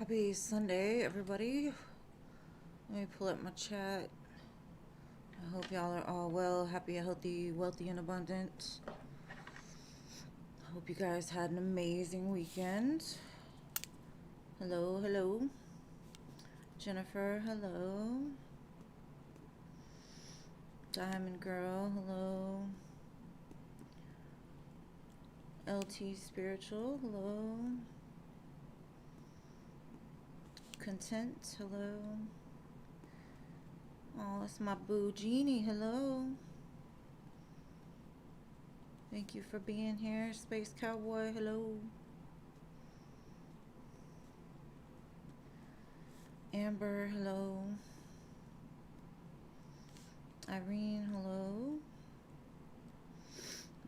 Happy Sunday, everybody. Let me pull up my chat. I hope y'all are all well, happy, healthy, wealthy, and abundant. I hope you guys had an amazing weekend. Hello, hello. Jennifer, hello. Diamond Girl, hello. LT Spiritual, hello. Content, hello. Oh, it's my boo Jeannie, hello. Thank you for being here. Space Cowboy, hello. Amber, hello. Irene, hello.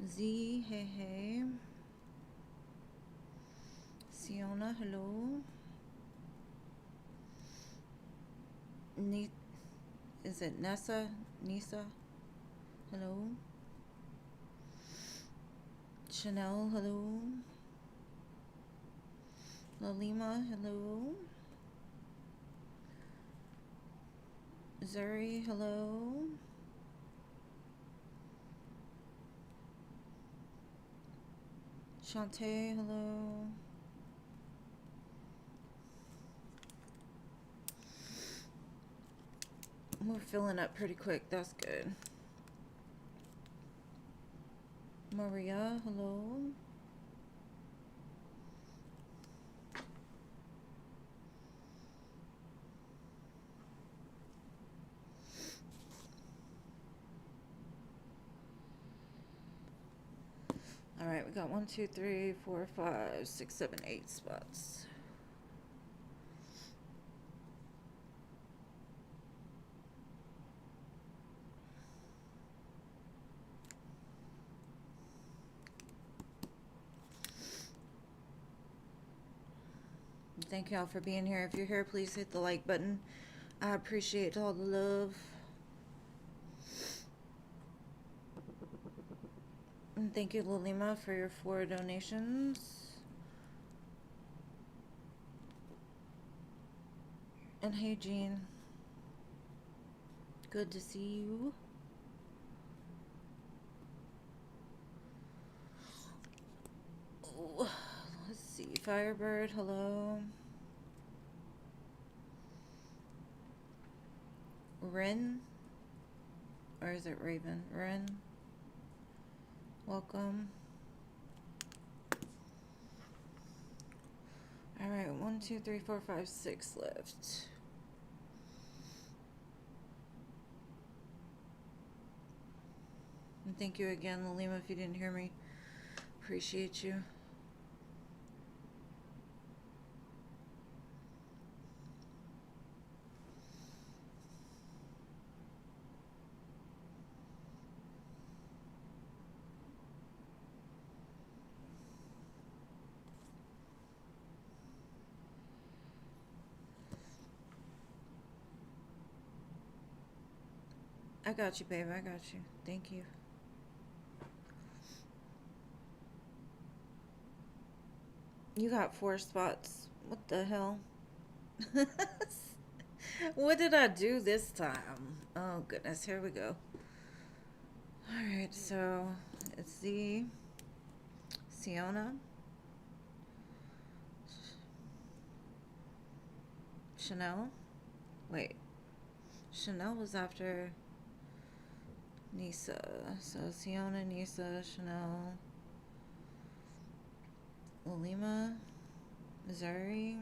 Z, hey, hey. Siona, hello. Is it Nessa? Nisa? Hello. Chanel, hello. Lalima, hello. Zuri, hello. Shantae, hello. We're filling up pretty quick, that's good. Maria, hello. All right, we got 1, 2, 3, 4, 5, 6, 7, 8 spots. Thank y'all for being here. If you're here, please hit the like button. I appreciate all the love. And thank you, Lalima, for your 4 donations. And hey, Jean. Good to see you. Oh, let's see. Firebird, hello. Ren? Or is it Raven? Ren? Welcome. Alright, 1, 2, 3, 4, 5, 6 left. And thank you again, Lalima, if you didn't hear me. Appreciate you. I got you, babe. I got you. Thank you. You got 4 spots. What the hell? What did I do this time? Oh, goodness. Here we go. Alright, so it's the Siona, Chanel. Wait. Chanel was after Nisa. So Siona, Nisa, Chanel, Lalima, Missouri,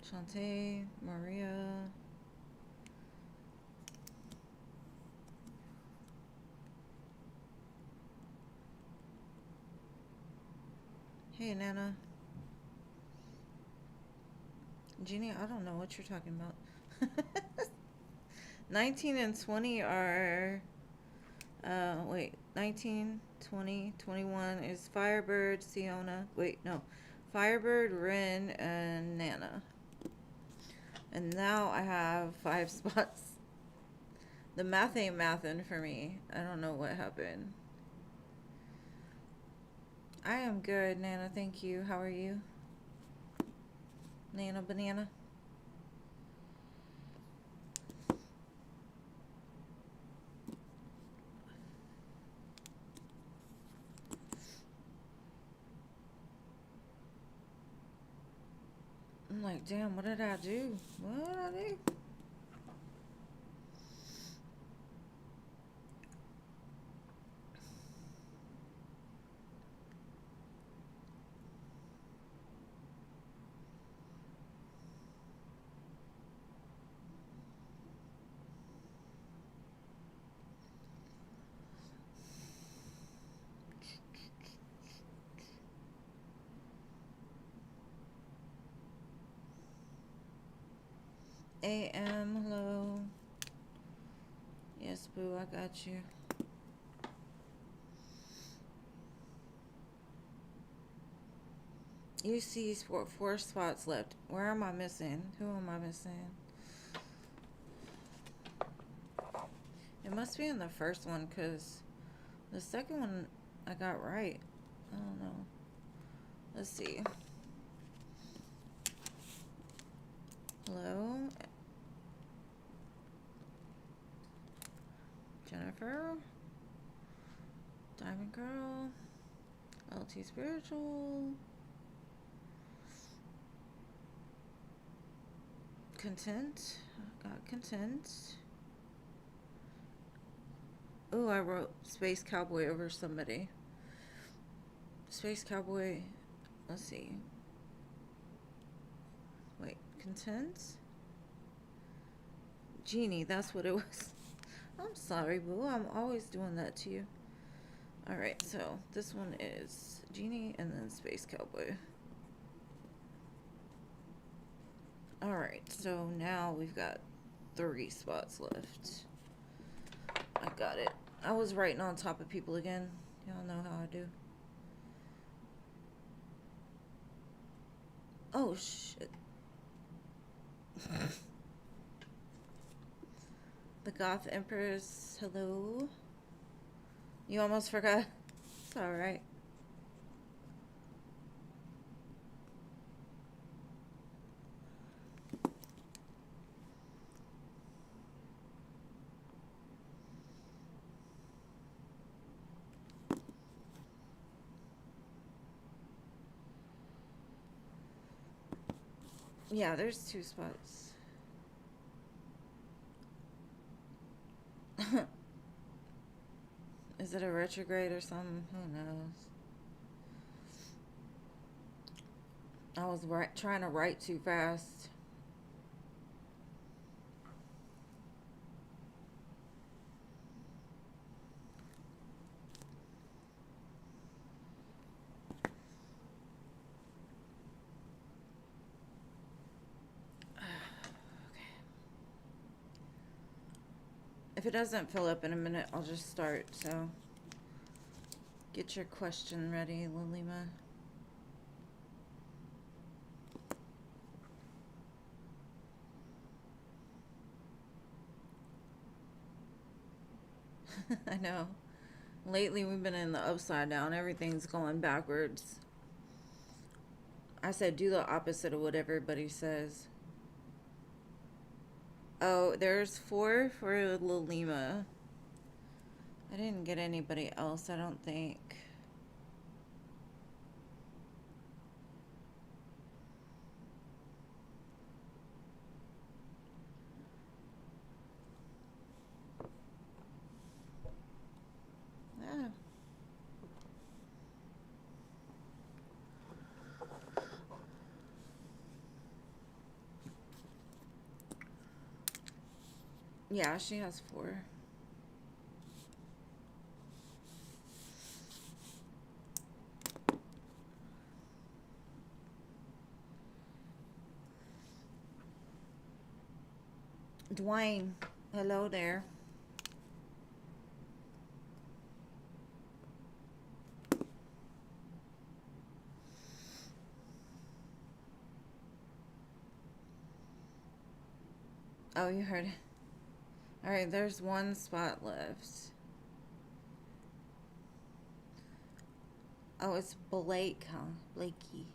Shantae, Maria. Hey, Nana. Jeannie, I don't know what you're talking about. 19 and 20 are, wait, 19, 20, 21 is Firebird, Siona, wait, no, Firebird, Ren, and Nana. And now I have 5 spots. The math ain't mathin' for me. I don't know what happened. I am good, Nana, thank you. How are you? Nana banana. I'm like, damn, what did I do? What did I do? AM, hello. Yes, boo, I got you. You see four spots left. Where am I missing? Who am I missing? It must be in the first one, because the second one I got right. I don't know. Let's see. Hello? Jennifer? Diamond Girl? LT Spiritual? Content? Got content. Oh, I wrote Space Cowboy over somebody. Space Cowboy. Let's see. Wait, content? Genie, that's what it was. I'm sorry, boo. I'm always doing that to you. Alright, so this one is Genie and then Space Cowboy. Alright, so now we've got 3 spots left. I got it. I was writing on top of people again. Y'all know how I do. Oh, shit. The Goth Empress, hello. You almost forgot. It's alright. Yeah, there's 2 spots. Is it a retrograde or something? Who knows? I was trying to write too fast. If it doesn't fill up in a minute, I'll just start, so get your question ready, Lilima. I know. Lately, we've been in the upside down. Everything's going backwards. I said do the opposite of what everybody says. Oh, there's 4 for Lilima. I didn't get anybody else, I don't think. Yeah. Yeah, she has 4. Dwayne, hello there. Oh, you heard it. Alright, there's 1 spot left. Oh, it's Blake, huh? Blakey.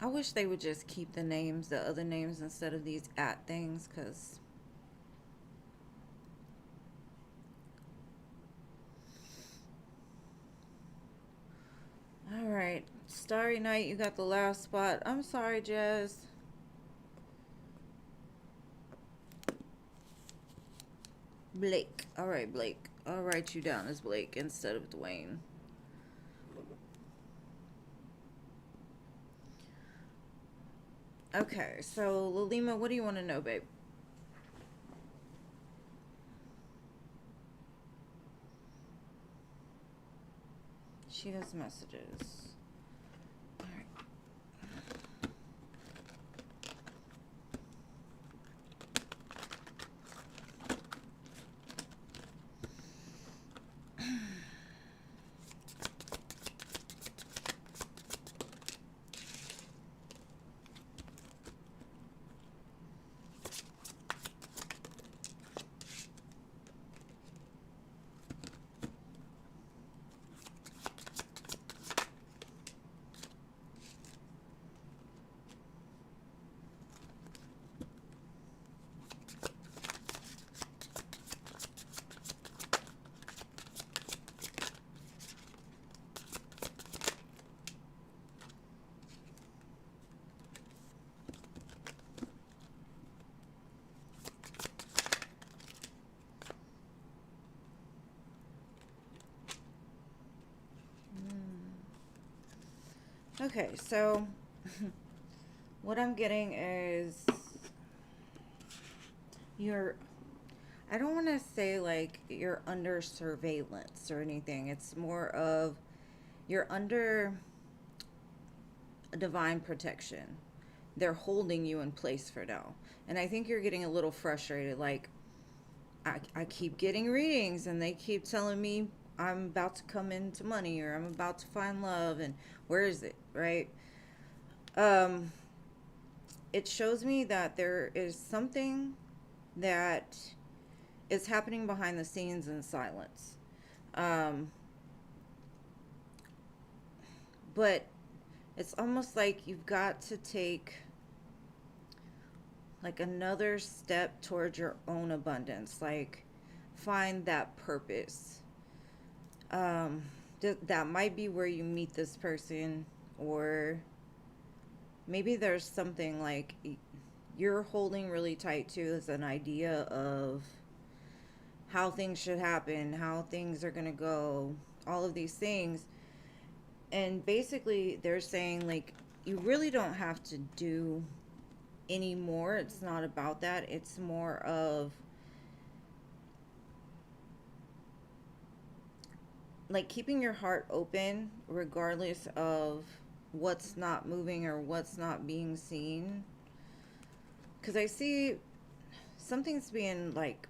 I wish they would just keep the names, the other names, instead of these at things, because all right, Starry Night, you got the last spot. I'm sorry, Jazz. Blake. All right, Blake. I'll write you down as Blake instead of Dwayne. Okay, so Lalima, what do you want to know, babe? She has messages. All right. Okay, so what I'm getting is you're, I don't want to say like you're under surveillance or anything. It's more of you're under divine protection. They're holding you in place for now. And I think you're getting a little frustrated. Like, I keep getting readings and they keep telling me I'm about to come into money or I'm about to find love. And where is it, right? Um, it shows me that there is something that is happening behind the scenes in silence. Um, but it's almost like you've got to take like another step towards your own abundance, like find that purpose. um that might be where you meet this person, or maybe there's something like you're holding really tight to as an idea of how things should happen, how things are going to go, all of these things. And basically they're saying like you really don't have to do anymore. It's not about that. It's more of like keeping your heart open regardless of what's not moving or what's not being seen. Because I see something's being like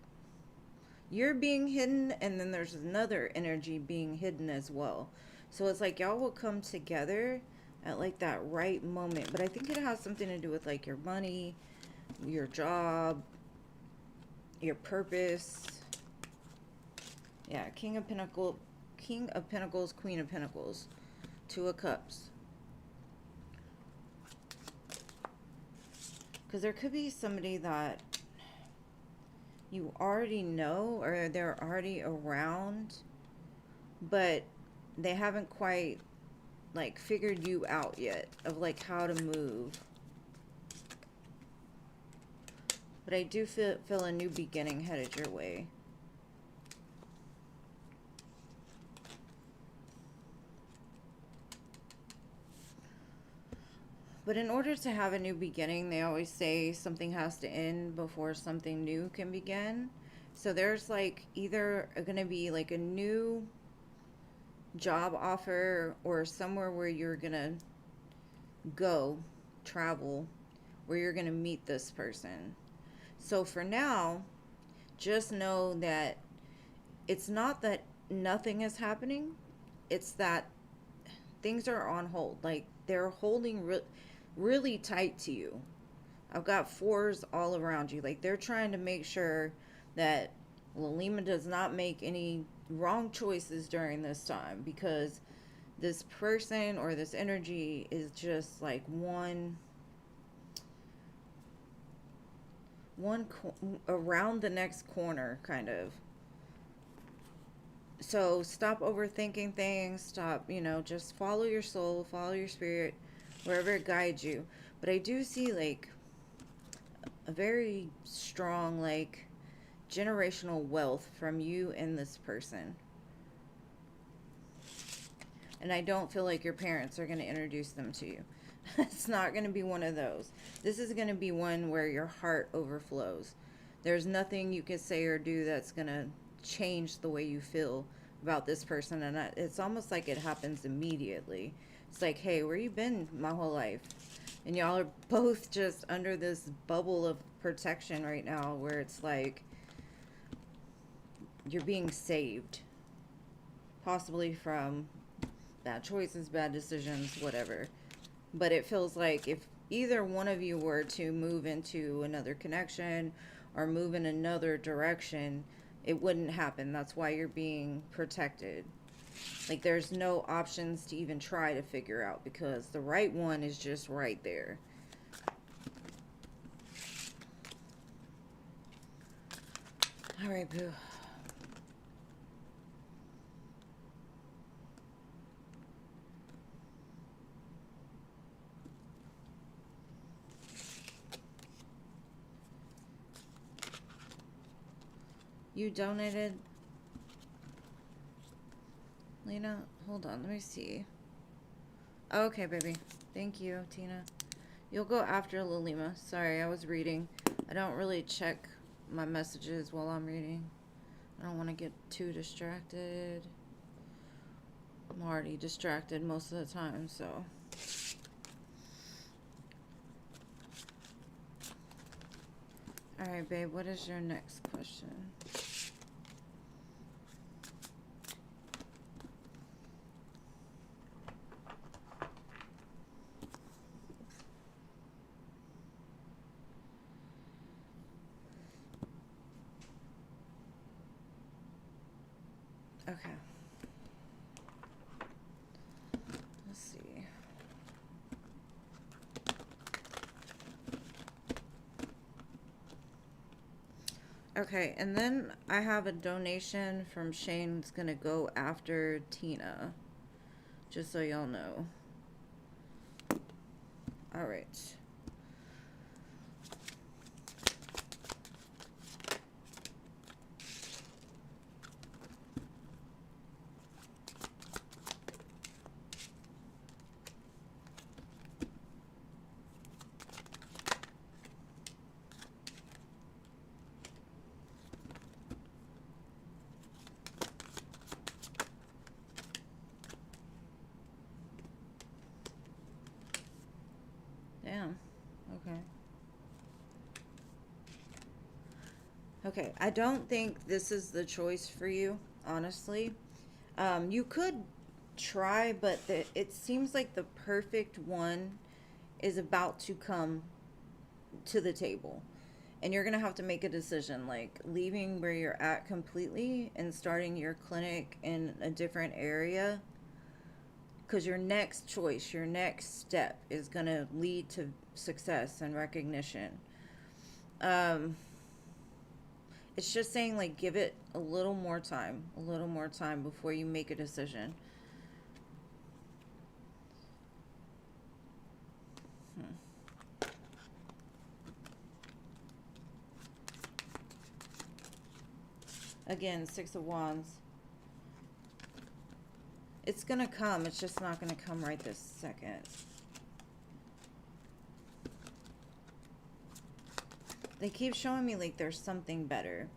you're being hidden, and then there's another energy being hidden as well. So it's like y'all will come together at like that right moment. But I think it has something to do with like your money, your job, your purpose. Yeah, King of Pentacles, Queen of Pentacles, Two of Cups. Because there could be somebody that you already know or they're already around, but they haven't quite like figured you out yet of like how to move. But I do feel a new beginning headed your way. But in order to have a new beginning, they always say something has to end before something new can begin. So there's like either going to be like a new job offer or somewhere where you're going to go, travel, where you're going to meet this person. So for now, just know that it's not that nothing is happening. It's that things are on hold. Like they're holding really tight to you. I've got fours all around you. Like they're trying to make sure that Lalima does not make any wrong choices during this time, because this person or this energy is just like around the next corner, kind of. So stop overthinking things. Stop, just follow your soul, follow your spirit, wherever it guides you. But I do see like a very strong, like, generational wealth from you and this person. And I don't feel like your parents are going to introduce them to you. It's not going to be one of those. This is going to be one where your heart overflows. There's nothing you can say or do that's going to change the way you feel about this person. And it's almost like it happens immediately. It's like, hey, where you been my whole life? And y'all are both just under this bubble of protection right now, where it's like you're being saved. Possibly from bad choices, bad decisions, whatever. But it feels like if either one of you were to move into another connection or move in another direction, it wouldn't happen. That's why you're being protected. Like, there's no options to even try to figure out, because the right one is just right there. All right, boo. You donated, Lena? Hold on, let me see. Okay, baby. Thank you, Tina. You'll go after Lilima. Sorry, I was reading. I don't really check my messages while I'm reading. I don't want to get too distracted. I'm already distracted most of the time, so. Alright, babe, what is your next question? Okay. Let's see. Okay, and then I have a donation from Shane that's going to go after Tina. Just so y'all know. Alright. Damn. Okay. Okay, I don't think this is the choice for you, honestly. You could try, but it seems like the perfect one is about to come to the table. And you're going to have to make a decision, like leaving where you're at completely and starting your clinic in a different area. Because your next choice, your next step is going to lead to success and recognition. It's just saying, like, give it a little more time before you make a decision. Again, Six of Wands. It's gonna come. It's just not gonna come right this second. They keep showing me like there's something better.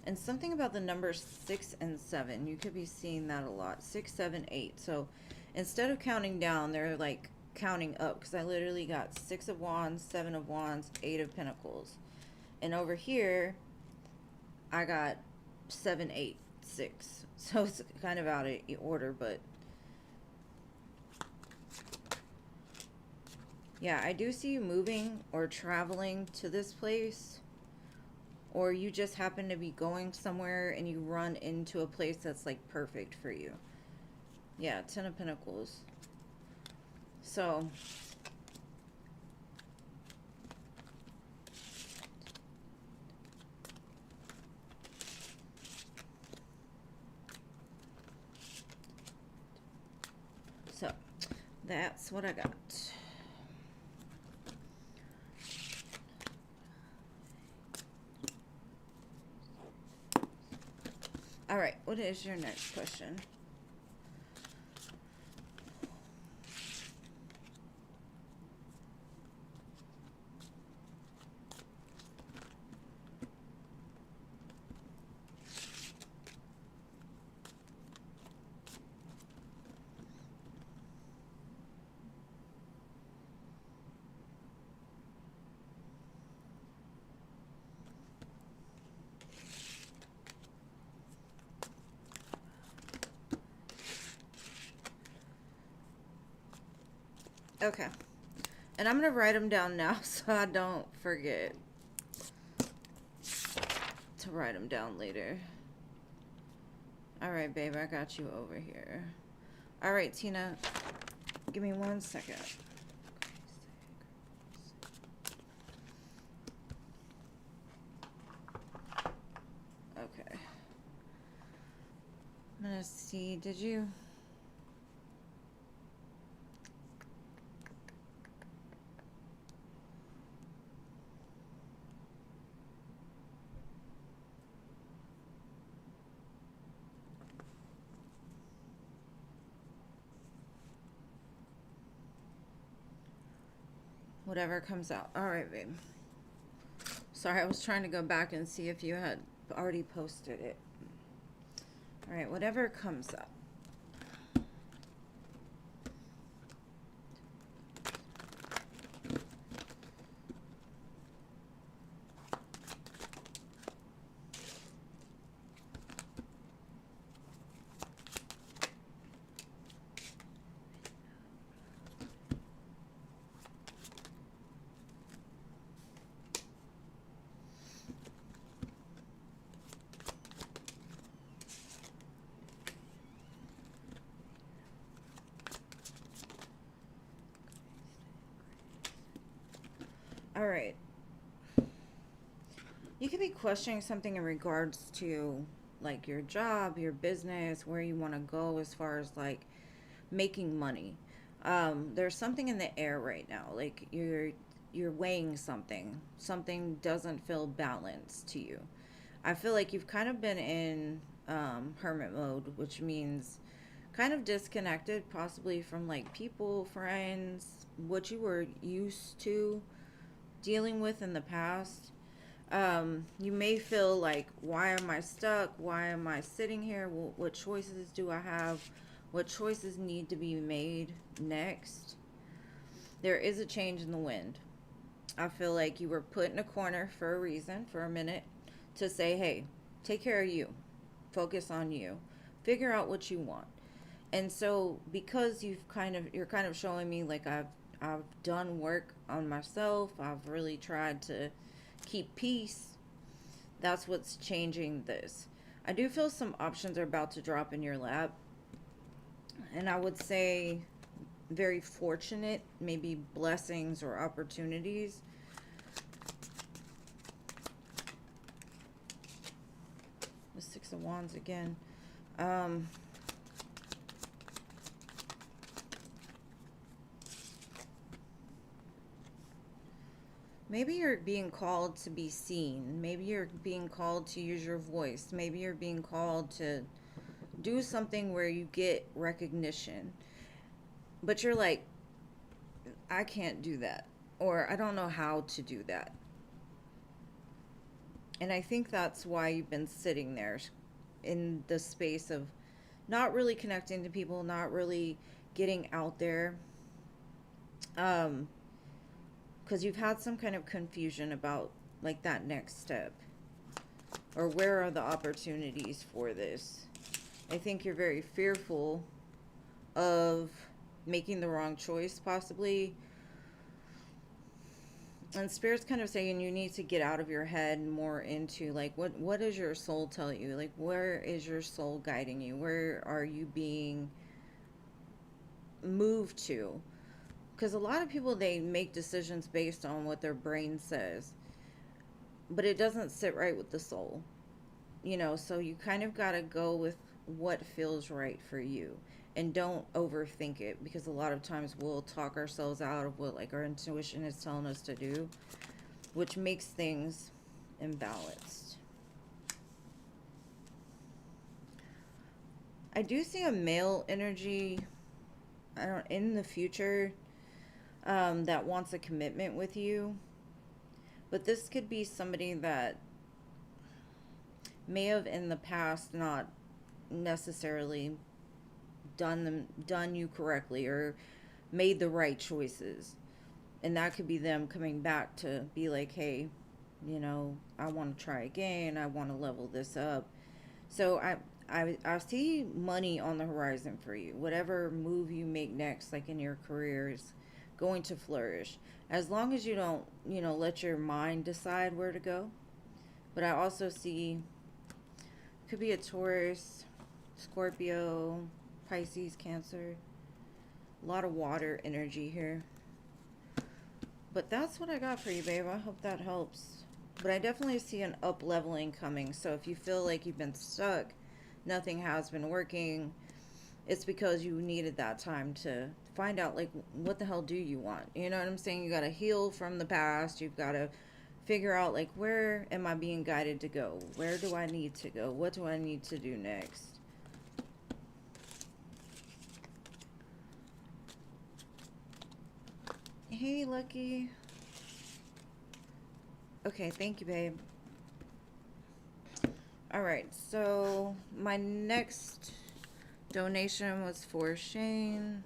And something about the numbers 6 and 7. You could be seeing that a lot. 6, 7, 8. So instead of counting down, they're like counting up. Because I literally got 6 of Wands, 7 of Wands, 8 of Pentacles. And over here, I got 7, 8, 6. So it's kind of out of order, but yeah, I do see you moving or traveling to this place, or you just happen to be going somewhere and you run into a place that's like perfect for you. Yeah, Ten of Pentacles. So, so that's what I got. All right, what is your next question? Okay. And I'm going to write them down now so I don't forget to write them down later. All right, babe, I got you over here. All right, Tina, give me 1 second. Okay. I'm going to see, did you... Whatever comes out. All right, babe. Sorry, I was trying to go back and see if you had already posted it. All right, whatever comes up. All right. You could be questioning something in regards to like your job, your business, where you want to go as far as like making money. There's something in the air right now. Like you're weighing something. Something doesn't feel balanced to you. I feel like you've kind of been in hermit mode, which means kind of disconnected, possibly from like people, friends, what you were used to dealing with in the past. You may feel like, why am I stuck? Why am I sitting here? What choices do I have? What choices need to be made next? There is a change in the wind. I feel like you were put in a corner for a reason, for a minute, to say, hey, take care of you. Focus on you. Figure out what you want. And so because you're kind of showing me like I've done work on myself. I've really tried to keep peace. That's what's changing this. I do feel some options are about to drop in your lap. And I would say very fortunate, maybe blessings or opportunities. The Six of Wands again. Maybe you're being called to be seen. Maybe you're being called to use your voice. Maybe you're being called to do something where you get recognition. But you're like, I can't do that. Or I don't know how to do that. And I think that's why you've been sitting there in the space of not really connecting to people, not really getting out there. Because you've had some kind of confusion about like that next step, or where are the opportunities for this. I think you're very fearful of making the wrong choice, possibly. And Spirit's kind of saying you need to get out of your head more into like what does your soul tell you? Like, where is your soul guiding you? Where are you being move to. Because a lot of people, they make decisions based on what their brain says, but it doesn't sit right with the soul, so you kind of got to go with what feels right for you, and don't overthink it, because a lot of times we'll talk ourselves out of what like our intuition is telling us to do, which makes things imbalanced. I do see a male energy, I don't, in the future, that wants a commitment with you, but this could be somebody that may have in the past not necessarily done you correctly, or made the right choices, and that could be them coming back to be like, hey, I want to try again, I want to level this up. So I see money on the horizon for you. Whatever move you make next, like in your career, is going to flourish, as long as you don't let your mind decide where to go. But I also see, could be a Taurus, Scorpio, Pisces, Cancer. A lot of water energy here. But that's what I got for you, babe. I hope that helps. But I definitely see an up leveling coming. So if you feel like you've been stuck, nothing has been working, it's because you needed that time to find out, like, what the hell do you want? You know what I'm saying? You got to heal from the past. You've got to figure out, like, where am I being guided to go? Where do I need to go? What do I need to do next? Hey, Lucky. Okay, thank you, babe. Alright, so my next donation was for Shane.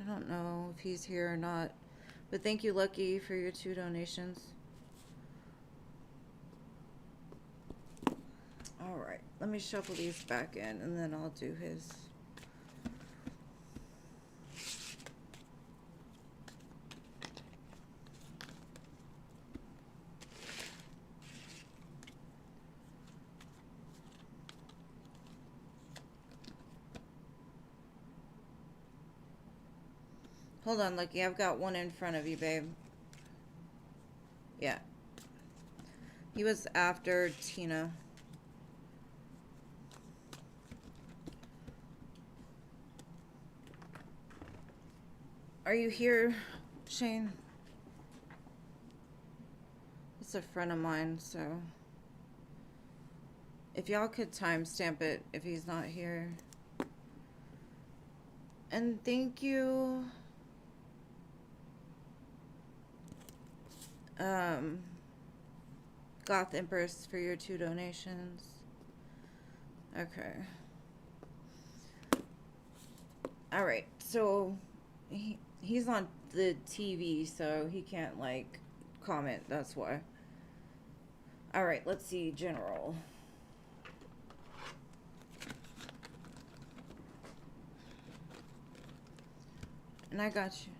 I don't know if he's here or not, but thank you, Lucky, for your 2 donations. Alright, let me shuffle these back in, and then I'll do his. Hold on, Lucky. I've got one in front of you, babe. Yeah. He was after Tina. Are you here, Shane? It's a friend of mine, so if y'all could timestamp it if he's not here. And thank you, Goth Empress, for your 2 donations. Okay. Alright, so he's on the TV, so he can't, like, comment. That's why. Alright, let's see. General. And I got you.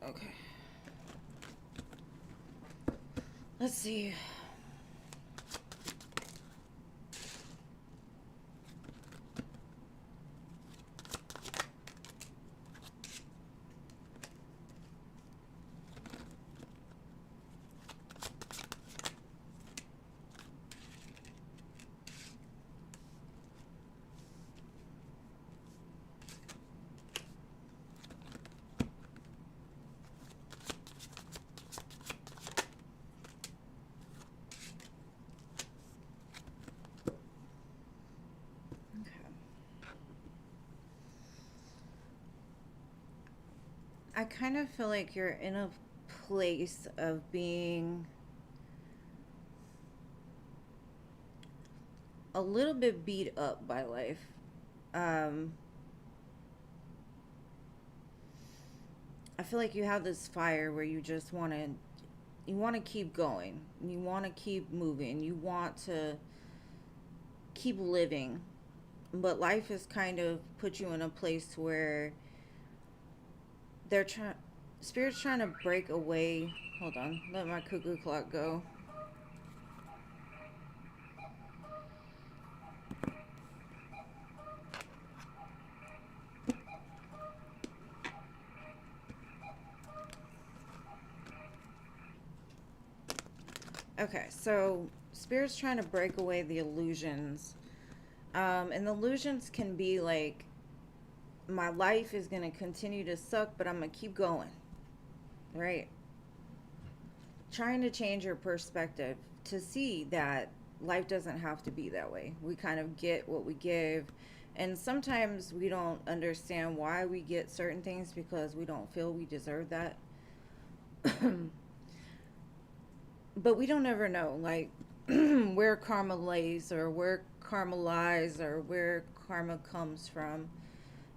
Okay. Let's see. I kind of feel like you're in a place of being a little bit beat up by life. I feel like you have this fire where you just want to keep going. You want to keep moving. You want to keep living, but life has kind of put you in a place where they're trying, spirit's trying to break away. Hold on, let my cuckoo clock go. Okay, so spirit's trying to break away the illusions. And the illusions can be like, my life is going to continue to suck, but I'm going to keep going. Right? Trying to change your perspective to see that life doesn't have to be that way. We kind of get what we give. And sometimes we don't understand why we get certain things because we don't feel we deserve that. But we don't ever know, like, where karma lays or where karma lies or where karma comes from.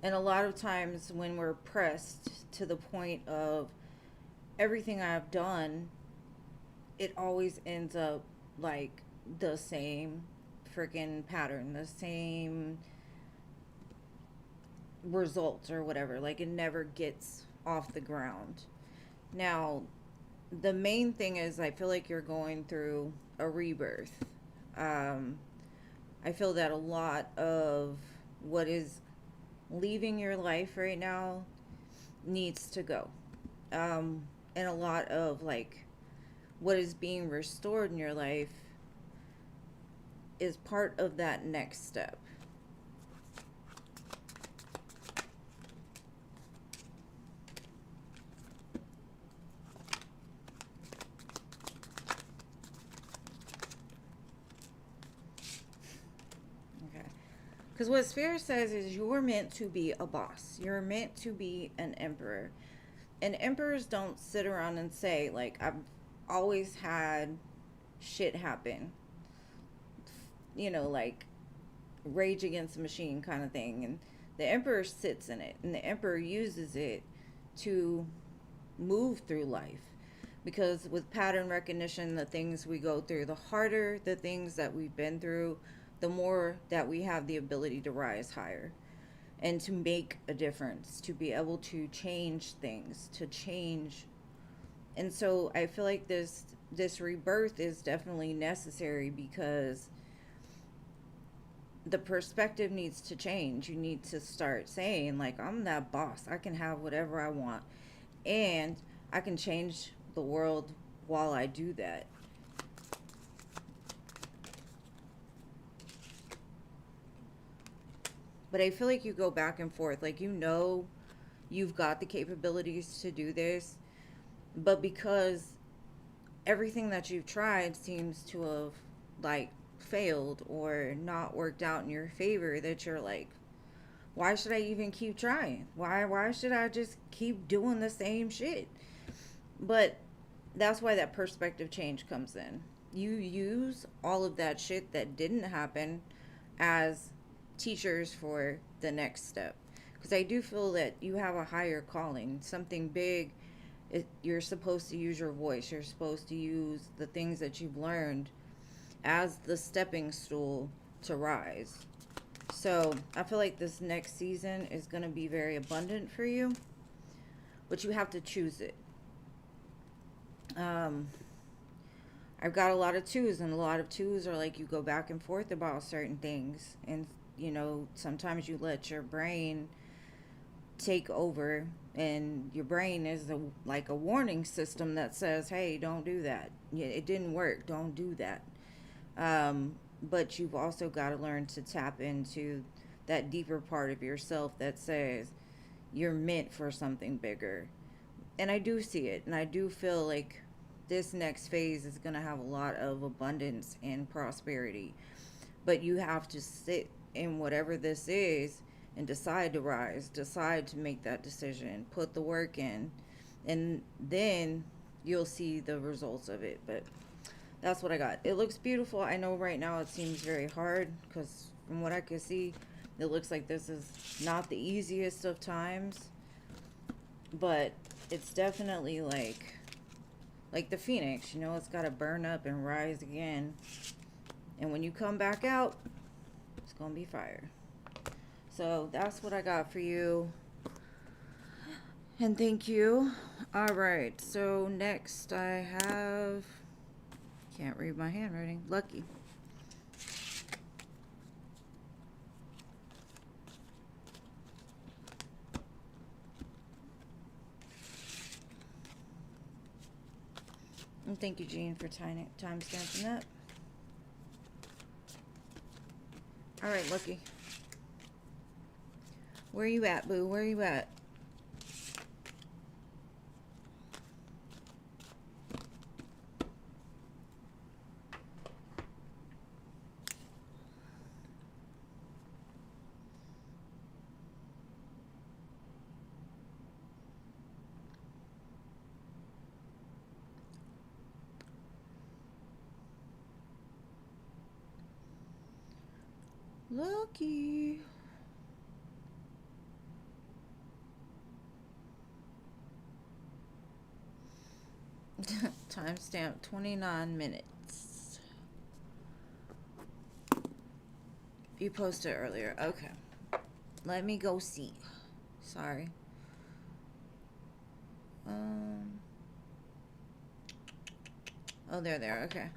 And a lot of times when we're pressed to the point of everything I've done, it always ends up like the same freaking pattern, the same results or whatever. Like, it never gets off the ground. Now, the main thing is I feel like you're going through a rebirth. I feel that a lot of what is leaving your life right now needs to go. And a lot of like what is being restored in your life is part of that next step. Because what Spirit says is you're meant to be a boss. You're meant to be an emperor. And emperors don't sit around and say, like, I've always had shit happen. You know, like Rage Against the Machine kind of thing. And the emperor sits in it. And the emperor uses it to move through life. Because with pattern recognition, the things we go through, the harder the things that we've been through, the more that we have the ability to rise higher and to make a difference, to be able to change things, to change. And so I feel like this rebirth is definitely necessary because the perspective needs to change. You need to start saying, like, I'm that boss. I can have whatever I want. And I can change the world while I do that. But I feel like you go back and forth. Like, you know, you've got the capabilities to do this. But because everything that you've tried seems to have, like, failed or not worked out in your favor, that you're like, why should I even keep trying? Why should I just keep doing the same shit? But that's why that perspective change comes in. You use all of that shit that didn't happen as teachers for the next step. Because I do feel that you have a higher calling, something big. You're supposed to use your voice. You're supposed to use the things that you've learned as the stepping stool to rise. So I feel like this next season is going to be very abundant for you, but you have to choose it. I've got a lot of twos, and a lot of twos are like you go back and forth about certain things, and you know, sometimes you let your brain take over, and your brain is like a warning system that says, hey, don't do that. It didn't work. Don't do that. But you've also got to learn to tap into that deeper part of yourself that says you're meant for something bigger. And I do see it, and I do feel like this next phase is going to have a lot of abundance and prosperity. But you have to sit in whatever this is and decide to rise, decide to make that decision, put the work in, and then you'll see the results of it. But that's what I got. It looks beautiful. I know right now it seems very hard because from what I can see, it looks like this is not the easiest of times, but it's definitely like the phoenix, you know, it's got to burn up and rise again. And when you come back out, It's gonna be fire. So that's what I got for you. And thank you. Alright, so next I have... Can't read my handwriting. Lucky. And thank you, Jean, for time stamping that. Alright, Lucky. Where you at, boo? Where you at? Lucky. Timestamp 29 minutes. You posted earlier. Okay. Let me go see. Sorry. Oh, they're there. Okay.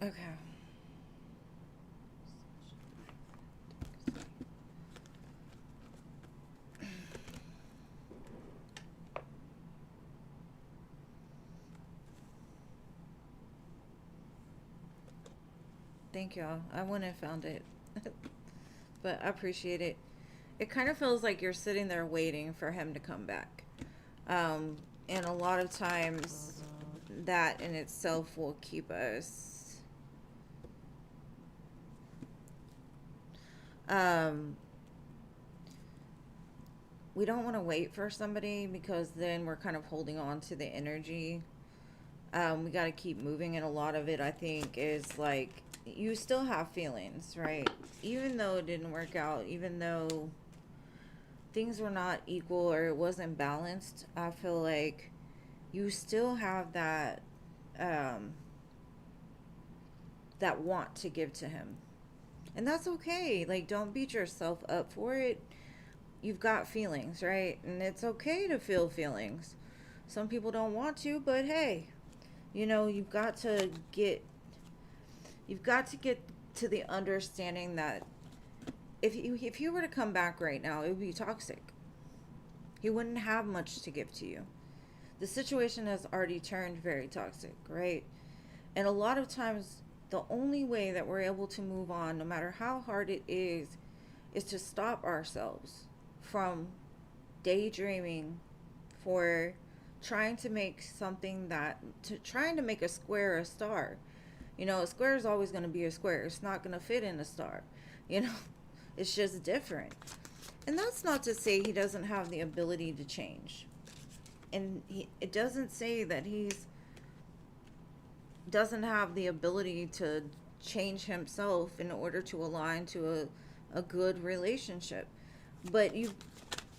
Okay. Thank y'all. I wouldn't have found it. But I appreciate it. It kind of feels like you're sitting there waiting for him to come back. And a lot of times that in itself will keep us we don't want to wait for somebody because then we're kind of holding on to the energy. We got to keep moving, and a lot of it I think is like you still have feelings, right? Even though it didn't work out, even though things were not equal or it wasn't balanced, I feel like you still have that that want to give to him. And that's okay. Like, don't beat yourself up for it. You've got feelings, right? And it's okay to feel feelings. Some people don't want to, but hey, you know, you've got to get to the understanding that if he were to come back right now, it would be toxic. He wouldn't have much to give to you. The situation has already turned very toxic, right? And a lot of times, the only way that we're able to move on, no matter how hard it is to stop ourselves from daydreaming for trying to make trying to make a square a star. You know, a square is always going to be a square. It's not going to fit in a star. You know, it's just different. And that's not to say he doesn't have the ability to change. And it doesn't say that he's doesn't have the ability to change himself in order to align to a good relationship. But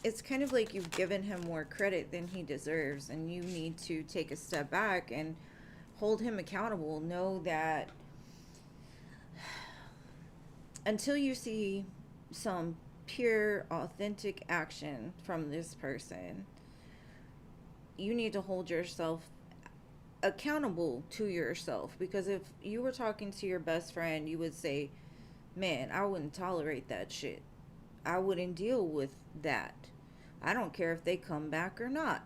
it's kind of like you've given him more credit than he deserves, and you need to take a step back and hold him accountable. Know that until you see some pure, authentic action from this person, you need to hold yourself accountable to yourself. Because if you were talking to your best friend, you would say, man, I wouldn't tolerate that shit. I wouldn't deal with that. I don't care if they come back or not.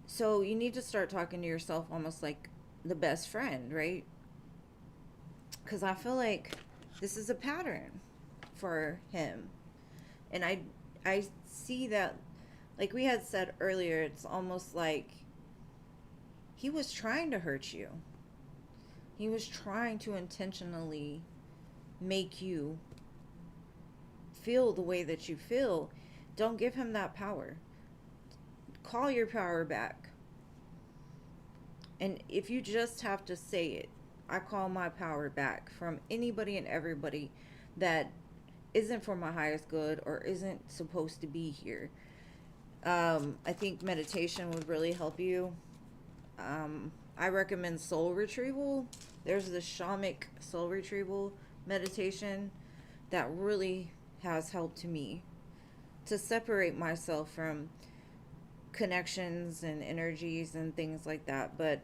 So you need to start talking to yourself almost like the best friend, right? Because I feel like this is a pattern for him. And I see that, like we had said earlier, it's almost like he was trying to hurt you. He was trying to intentionally make you feel the way that you feel. Don't give him that power. Call your power back. And if you just have to say it, I call my power back from anybody and everybody that isn't for my highest good or isn't supposed to be here. I think meditation would really help you. I recommend soul retrieval. There's the shamanic soul retrieval meditation that really has helped me to separate myself from connections and energies and things like that. But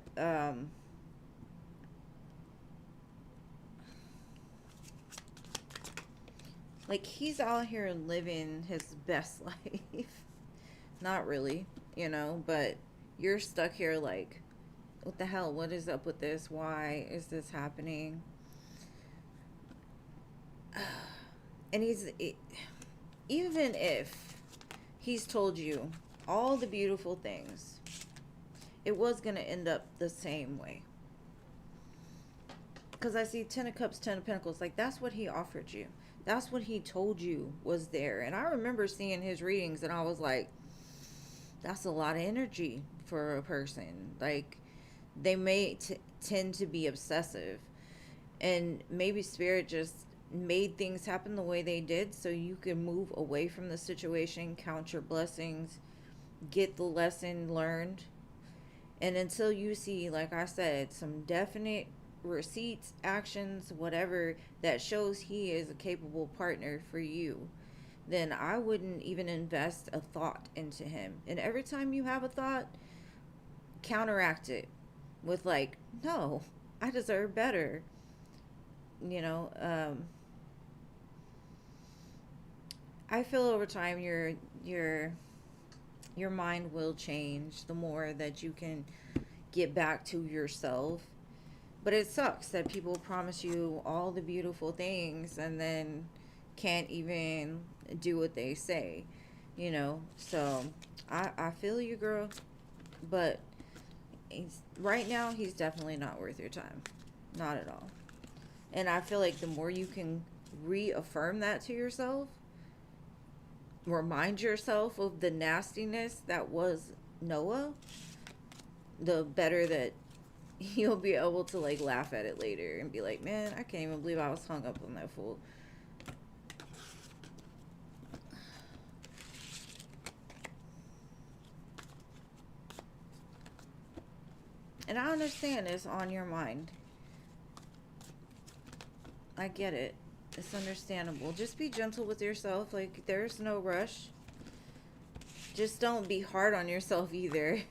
like, he's out here living his best life. Not really, but you're stuck here like, what the hell? What is up with this? Why is this happening? And even if he's told you all the beautiful things, it was going to end up the same way. Because I see 10 of Cups, 10 of Pentacles. Like, that's what he offered you. That's what he told you was there. And I remember seeing his readings and I was like, that's a lot of energy for a person. Like, they may tend to be obsessive. And maybe Spirit just made things happen the way they did so you can move away from the situation, count your blessings, get the lesson learned. And until you see, like I said, some definite receipts, actions, whatever, that shows he is a capable partner for you, then I wouldn't even invest a thought into him. And every time you have a thought, counteract it with like, no, I deserve better. I feel over time your mind will change the more that you can get back to yourself. But it sucks that people promise you all the beautiful things and then can't even do what they say, So I feel you, girl. But right now, he's definitely not worth your time. Not at all. And I feel like the more you can reaffirm that to yourself, remind yourself of the nastiness that was Noah, the better that you'll be able to like laugh at it later and be like, man, I can't even believe I was hung up on that fool. And I understand it's on your mind. I get it. It's understandable. Just be gentle with yourself. Like, there's no rush. Just don't be hard on yourself either.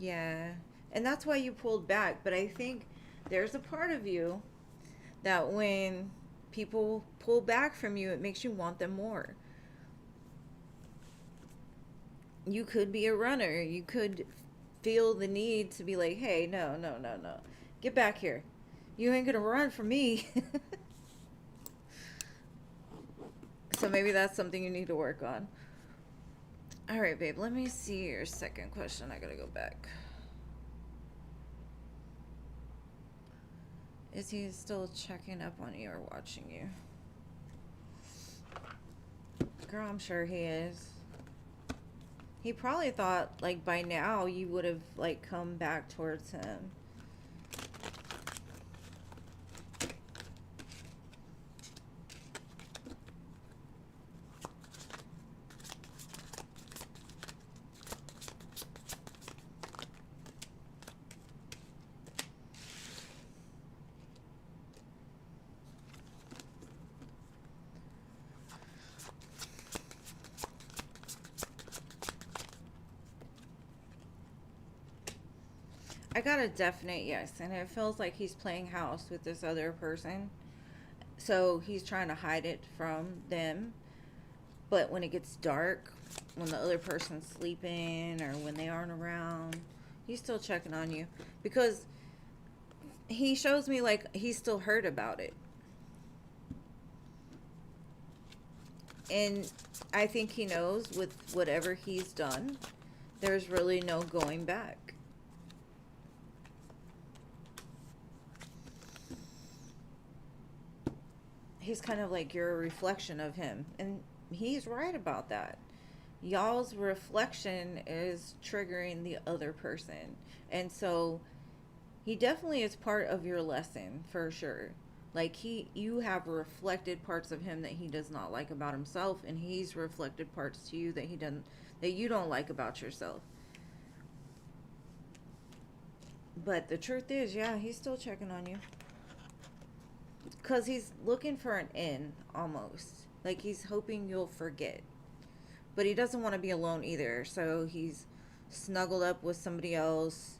Yeah. And that's why you pulled back. But I think there's a part of you that when people pull back from you, it makes you want them more. You could be a runner. You could feel the need to be like, hey, no, no, no, no. Get back here. You ain't gonna run from me. So maybe that's something you need to work on. All right, babe, let me see your second question. I gotta go back. Is he still checking up on you or watching you? Girl, I'm sure he is. He probably thought, like, by now you would have, like, come back towards him. I got a definite yes, and it feels like he's playing house with this other person. So he's trying to hide it from them. But when it gets dark, when the other person's sleeping or when they aren't around, he's still checking on you. Because he shows me like he's still hurt about it. And I think he knows with whatever he's done, there's really no going back. He's kind of like you're a reflection of him. And he's right about that. y'all's reflection is triggering the other person. And so he definitely is part of your lesson for sure. Like you have reflected parts of him that he does not like about himself, and he's reflected parts to you that he doesn't, that you don't like about yourself. But the truth is, yeah, he's still checking on you. Because he's looking for an in, almost. Like he's hoping you'll forget. But he doesn't want to be alone either. So he's snuggled up with somebody else,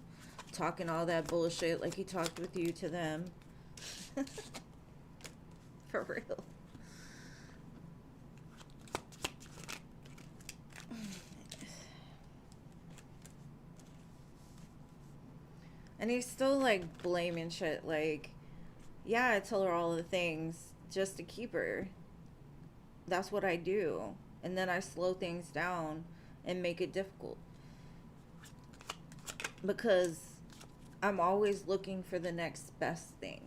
talking all that bullshit like he talked with you to them. For real. And he's still like blaming shit. Like, yeah, I tell her all the things just to keep her. That's what I do. And then I slow things down and make it difficult. Because I'm always looking for the next best thing.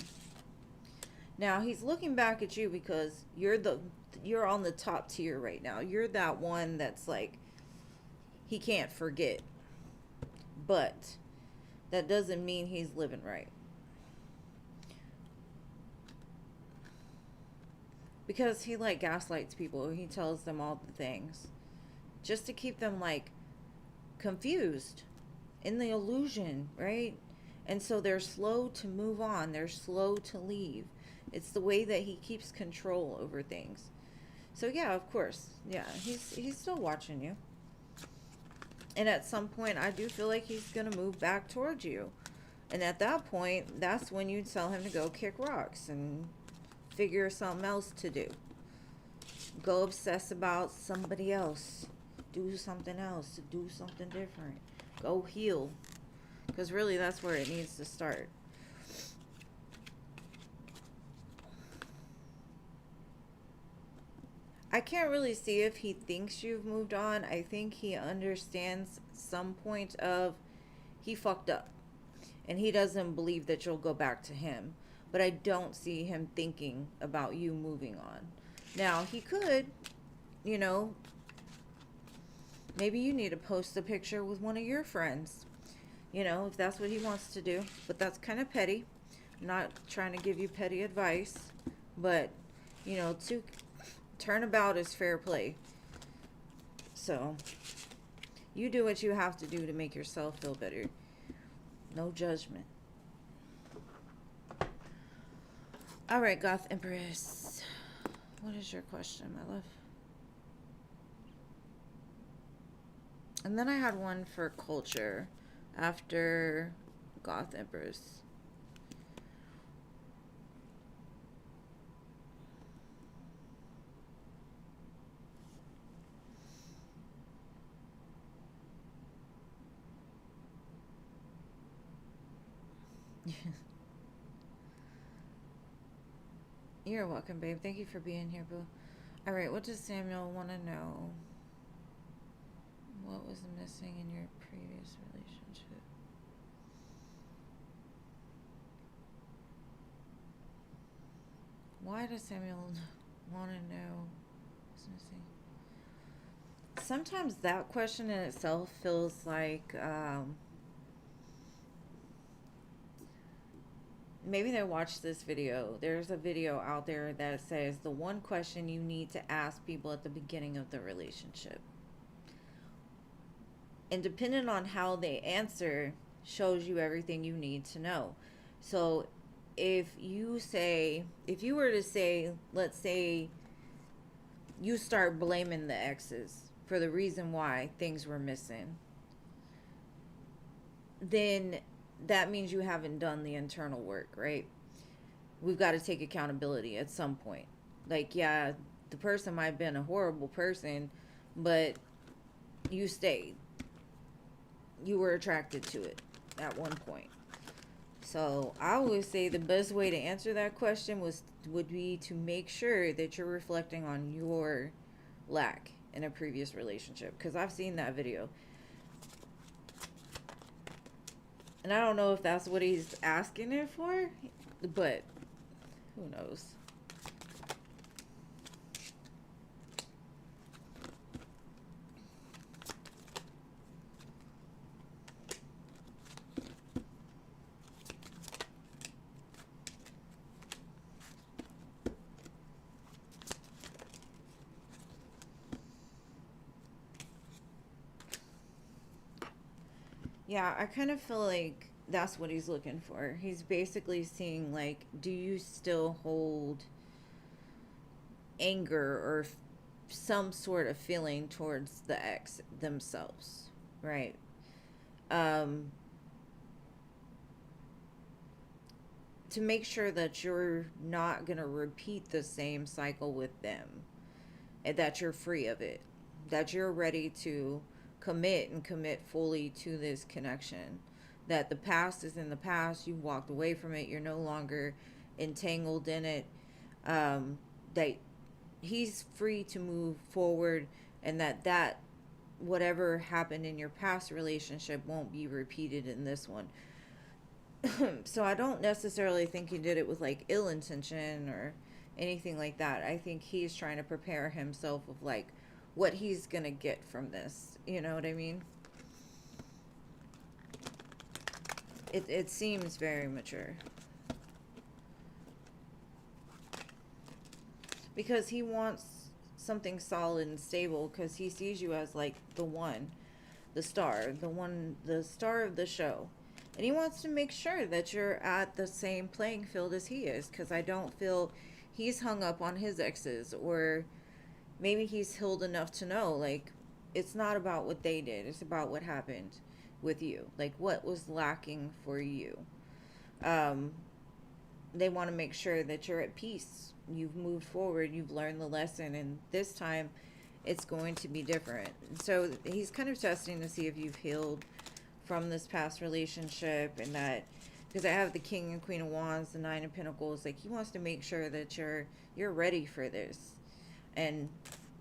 Now, he's looking back at you because you're on the top tier right now. You're that one that's like, he can't forget. But that doesn't mean he's living right. Because he like gaslights people. He tells them all the things just to keep them like confused in the illusion, right? And so they're slow to move on. They're slow to leave. It's the way that he keeps control over things. So yeah, of course. Yeah, he's still watching you. And at some point, I do feel like he's going to move back towards you. And at that point, that's when you tell him to go kick rocks and figure something else to do. Go obsess about somebody else. Do something else. Do something different. Go heal. Because really, that's where it needs to start. I can't really see if he thinks you've moved on. I think he understands some point of he fucked up. And he doesn't believe that you'll go back to him. But I don't see him thinking about you moving on. Now, he could, you know, maybe you need to post a picture with one of your friends. You know, if that's what he wants to do. But that's kind of petty. I'm not trying to give you petty advice. But, you know, turnabout is fair play. So, you do what you have to do to make yourself feel better. No judgment. Alright, Goth Empress. What is your question, my love? And then I had one for culture after Goth Empress. You're welcome, babe. Thank you for being here, boo. Alright, what does Samuel want to know? What was missing in your previous relationship? Why does Samuel want to know what's missing? Sometimes that question in itself feels like maybe they watched this video. There's a video out there that says the one question you need to ask people at the beginning of the relationship. And depending on how they answer shows you everything you need to know. So if you were to say, let's say you start blaming the exes for the reason why things were missing, then that means you haven't done the internal work, right? We've got to take accountability at some point. Like, yeah, the person might have been a horrible person, but you stayed. You were attracted to it at one point. So I would say the best way to answer that question would be to make sure that you're reflecting on your lack in a previous relationship. Because I've seen that video. And I don't know if that's what he's asking it for, but who knows? Yeah, I kind of feel like that's what he's looking for. He's basically seeing, like, do you still hold anger or some sort of feeling towards the ex themselves, right? Um, to make sure that you're not going to repeat the same cycle with them, and that you're free of it, that you're ready to commit fully to this connection, that the past is in the past, you've walked away from it, you're no longer entangled in it, um, that he's free to move forward, and that whatever happened in your past relationship won't be repeated in this one. So I don't necessarily think he did it with like ill intention or anything like that. I think he's trying to prepare himself of like what he's gonna get from this. You know what I mean? It seems very mature because he wants something solid and stable, because he sees you as like the one, the star, the one, the star of the show. And he wants to make sure that you're at the same playing field as he is, because I don't feel he's hung up on his exes, or maybe he's healed enough to know, like, it's not about what they did, it's about what happened with you. Like, what was lacking for you. Um, they want to make sure that you're at peace. You've moved forward, you've learned the lesson, and this time it's going to be different. So he's kind of testing to see if you've healed from this past relationship, and that, because I have the King and Queen of Wands, the Nine of Pentacles, like he wants to make sure that you're ready for this. And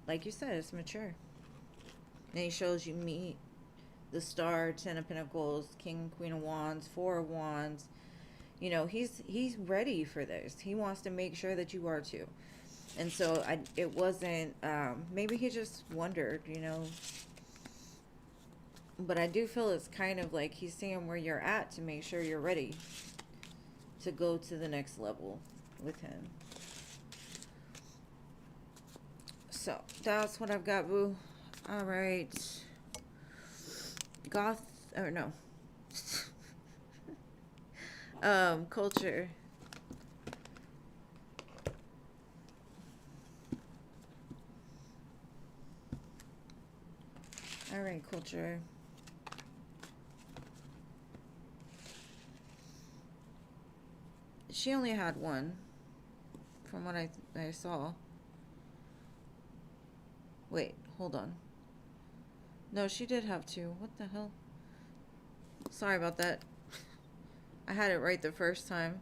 like you said, it's mature. And he shows you meet the Star, Ten of Pentacles, King and Queen of Wands, Four of Wands. You know, he's ready for this. He wants to make sure that you are too. And so it wasn't, maybe he just wondered, you know. But I do feel it's kind of like he's seeing where you're at to make sure you're ready to go to the next level with him. So that's what I've got, boo. All right. Goth, or no. Culture. All right, culture. She only had one, from what I saw. Wait, hold on. No, she did have two. What the hell? Sorry about that. I had it right the first time.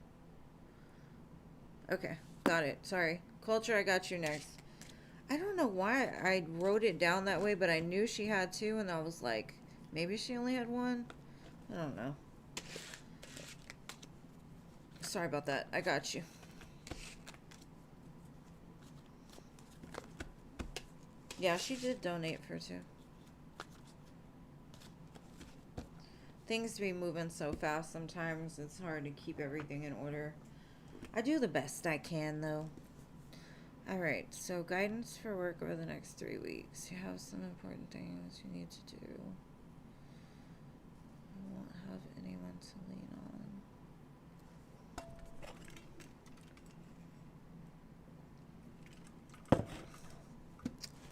Okay, got it. Sorry. Culture, I got you next. I don't know why I wrote it down that way, but I knew she had two, and I was like, maybe she only had one? I don't know. Sorry about that. I got you. Yeah, she did donate for two. Things be moving so fast sometimes, it's hard to keep everything in order. I do the best I can, though. Alright, so guidance for work over the next 3 weeks. You have some important things you need to do. You won't have anyone to lean on.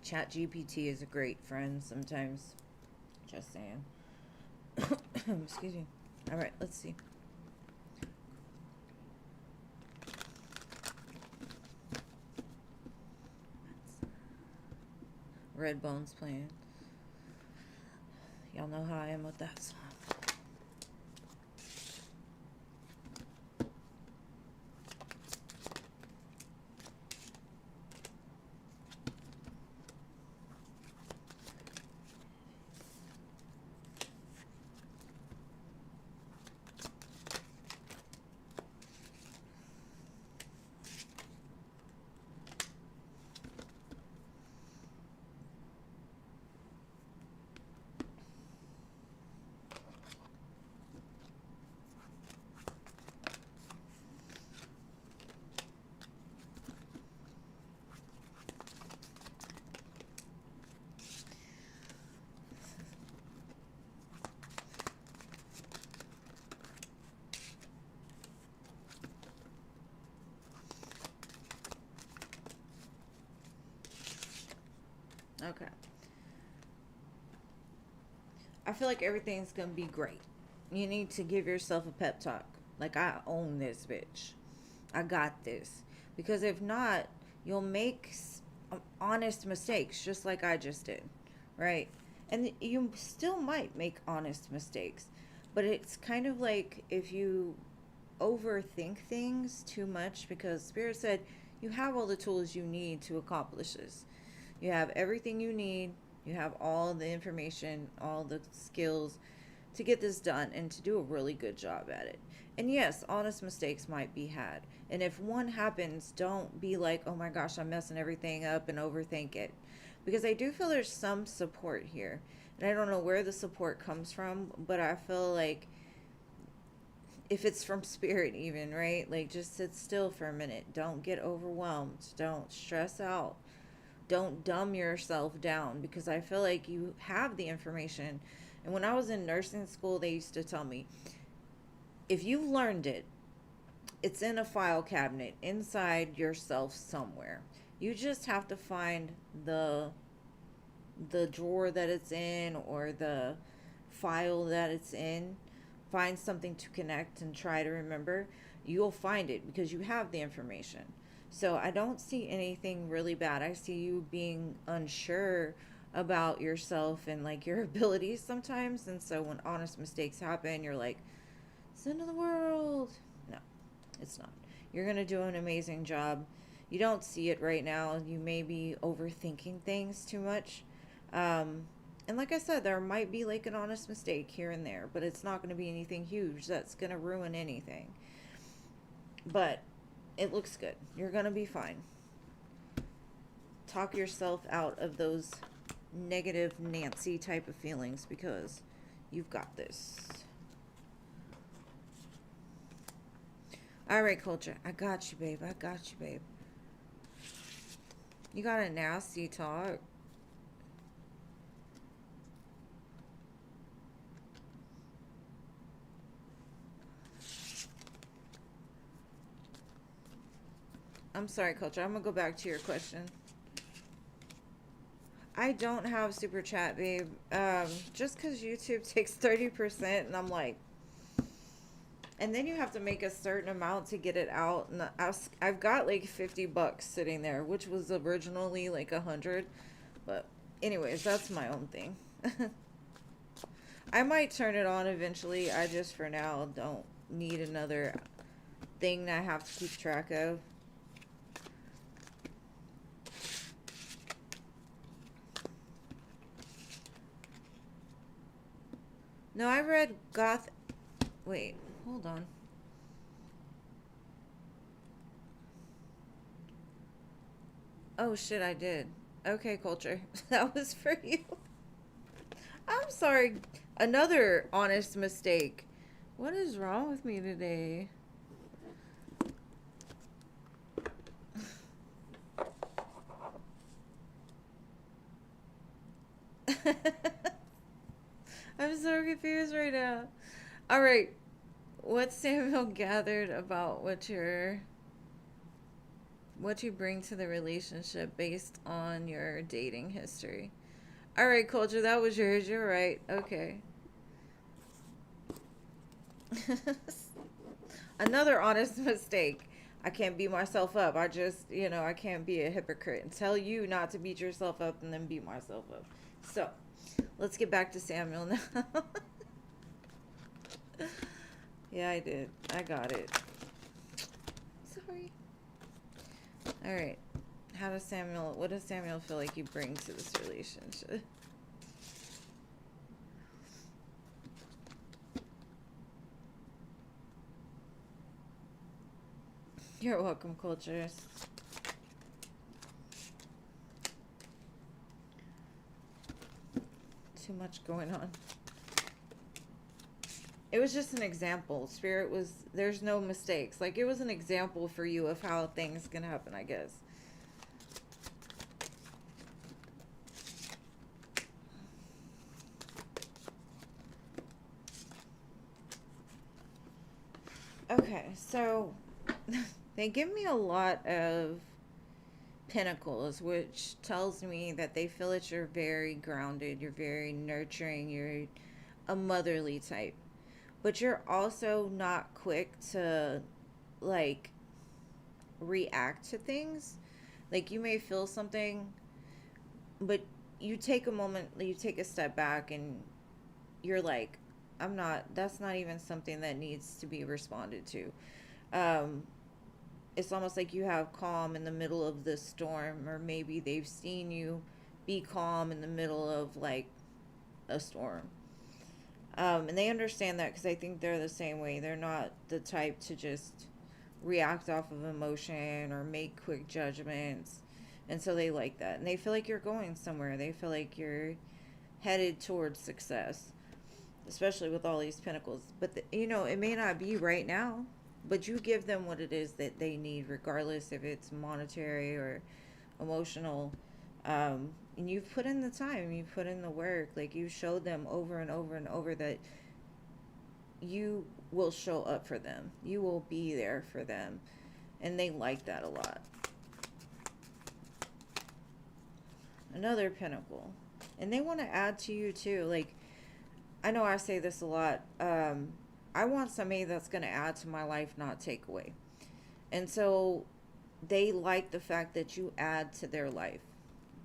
ChatGPT is a great friend sometimes. Just saying. Excuse me. Alright, let's see. Red Bones playing. Y'all know how I am with that song. Okay. I feel like everything's gonna be great. You need to give yourself a pep talk. Like, I own this bitch. I got this. Because if not, you'll make honest mistakes, just like I just did. Right? And you still might make honest mistakes. But it's kind of like if you overthink things too much, because Spirit said you have all the tools you need to accomplish this. You have everything you need. You have all the information, all the skills to get this done and to do a really good job at it. And yes, honest mistakes might be had. And if one happens, don't be like, oh my gosh, I'm messing everything up and overthink it. Because I do feel there's some support here. And I don't know where the support comes from, but I feel like if it's from spirit even, right? Like, just sit still for a minute. Don't get overwhelmed. Don't stress out. Don't dumb yourself down, because I feel like you have the information. And when I was in nursing school, they used to tell me, if you've learned it, it's in a file cabinet inside yourself somewhere. You just have to find the drawer that it's in, or the file that it's in. Find something to connect and try to remember. You'll find it because you have the information. So I don't see anything really bad. I see you being unsure about yourself and like your abilities sometimes. And so when honest mistakes happen, you're like, it's the end of the world. No, it's not. You're going to do an amazing job. You don't see it right now. You may be overthinking things too much. And like I said, there might be like an honest mistake here and there, but it's not going to be anything huge that's going to ruin anything. But it looks good. You're going to be fine. Talk yourself out of those negative Nancy type of feelings, because you've got this. All right, Culture. I got you, babe. I got you, babe. You got a nasty talk. I'm sorry, Culture. I'm going to go back to your question. I don't have super chat, babe. Just because YouTube takes 30%, and I'm like, and then you have to make a certain amount to get it out. And I've got like $50 sitting there, which was originally like 100. But anyways, that's my own thing. I might turn it on eventually. I just for now don't need another thing that I have to keep track of. No, I read Goth. Wait, hold on. Oh shit, I did. Okay, Culture. That was for you. I'm sorry. Another honest mistake. What is wrong with me today? I'm so confused right now. All right. What Samuel gathered about what you bring to the relationship based on your dating history. All right, Culture, that was yours. You're right. Okay. Another honest mistake. I can't beat myself up. I just, I can't be a hypocrite and tell you not to beat yourself up and then beat myself up. So, let's get back to Samuel now. Yeah, I did. I got it. Sorry. All right. What does Samuel feel like you bring to this relationship? You're welcome, Cultures. Too much going on. It was just an example. There's no mistakes. Like, it was an example for you of how things can happen, I guess. Okay, so they give me a lot of Pentacles, which tells me that they feel that you're very grounded, you're very nurturing, you're a motherly type. But you're also not quick to, like, react to things. Like, you may feel something, but you take a moment, you take a step back, and you're like, that's not even something that needs to be responded to. Um, it's almost like you have calm in the middle of the storm, or maybe they've seen you be calm in the middle of, like, a storm. And they understand that, because I think they're the same way. They're not the type to just react off of emotion or make quick judgments. And so they like that. And they feel like you're going somewhere. They feel like you're headed towards success, especially with all these pentacles. But, it may not be right now, but you give them what it is that they need, regardless if it's monetary or emotional. And you've put in the time, you've put in the work. Like, you showed them over and over and over that you will show up for them. You will be there for them. And they like that a lot. Another pentacle. And they want to add to you too. Like, I know I say this a lot. I want somebody that's going to add to my life, not take away. And so they like the fact that you add to their life.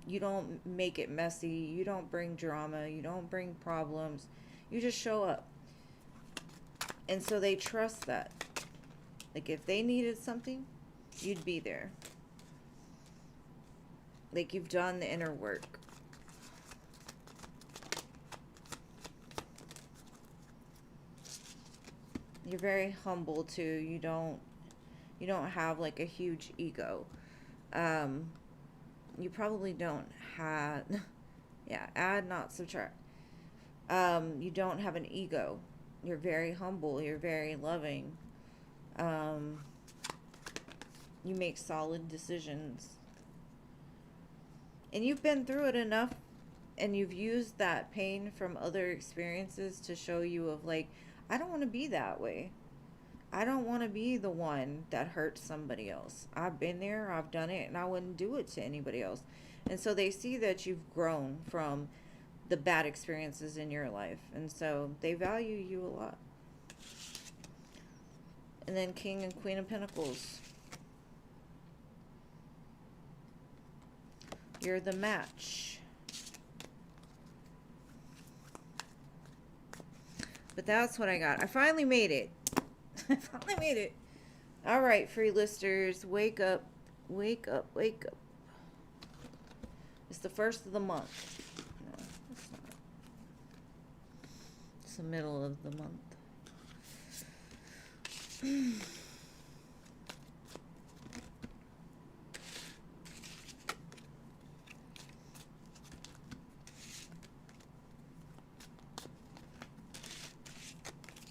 You don't make it messy. You don't bring drama. You don't bring problems. You just show up. And so they trust that. Like, if they needed something, you'd be there. Like, you've done the inner work. You're very humble too. You don't have, like, a huge ego. You probably don't have, yeah, add, not subtract. You don't have an ego. You're very humble. You're very loving. You make solid decisions. And you've been through it enough, and you've used that pain from other experiences to show you of, like, I don't want to be that way. I don't want to be the one that hurts somebody else. I've been there, I've done it, and I wouldn't do it to anybody else. And so they see that you've grown from the bad experiences in your life. And so they value you a lot. And then King and Queen of Pentacles. You're the match. But that's what I got. I finally made it. I finally made it. All right, free listers, wake up, wake up, wake up. It's the first of the month. No, it's not. It's the middle of the month.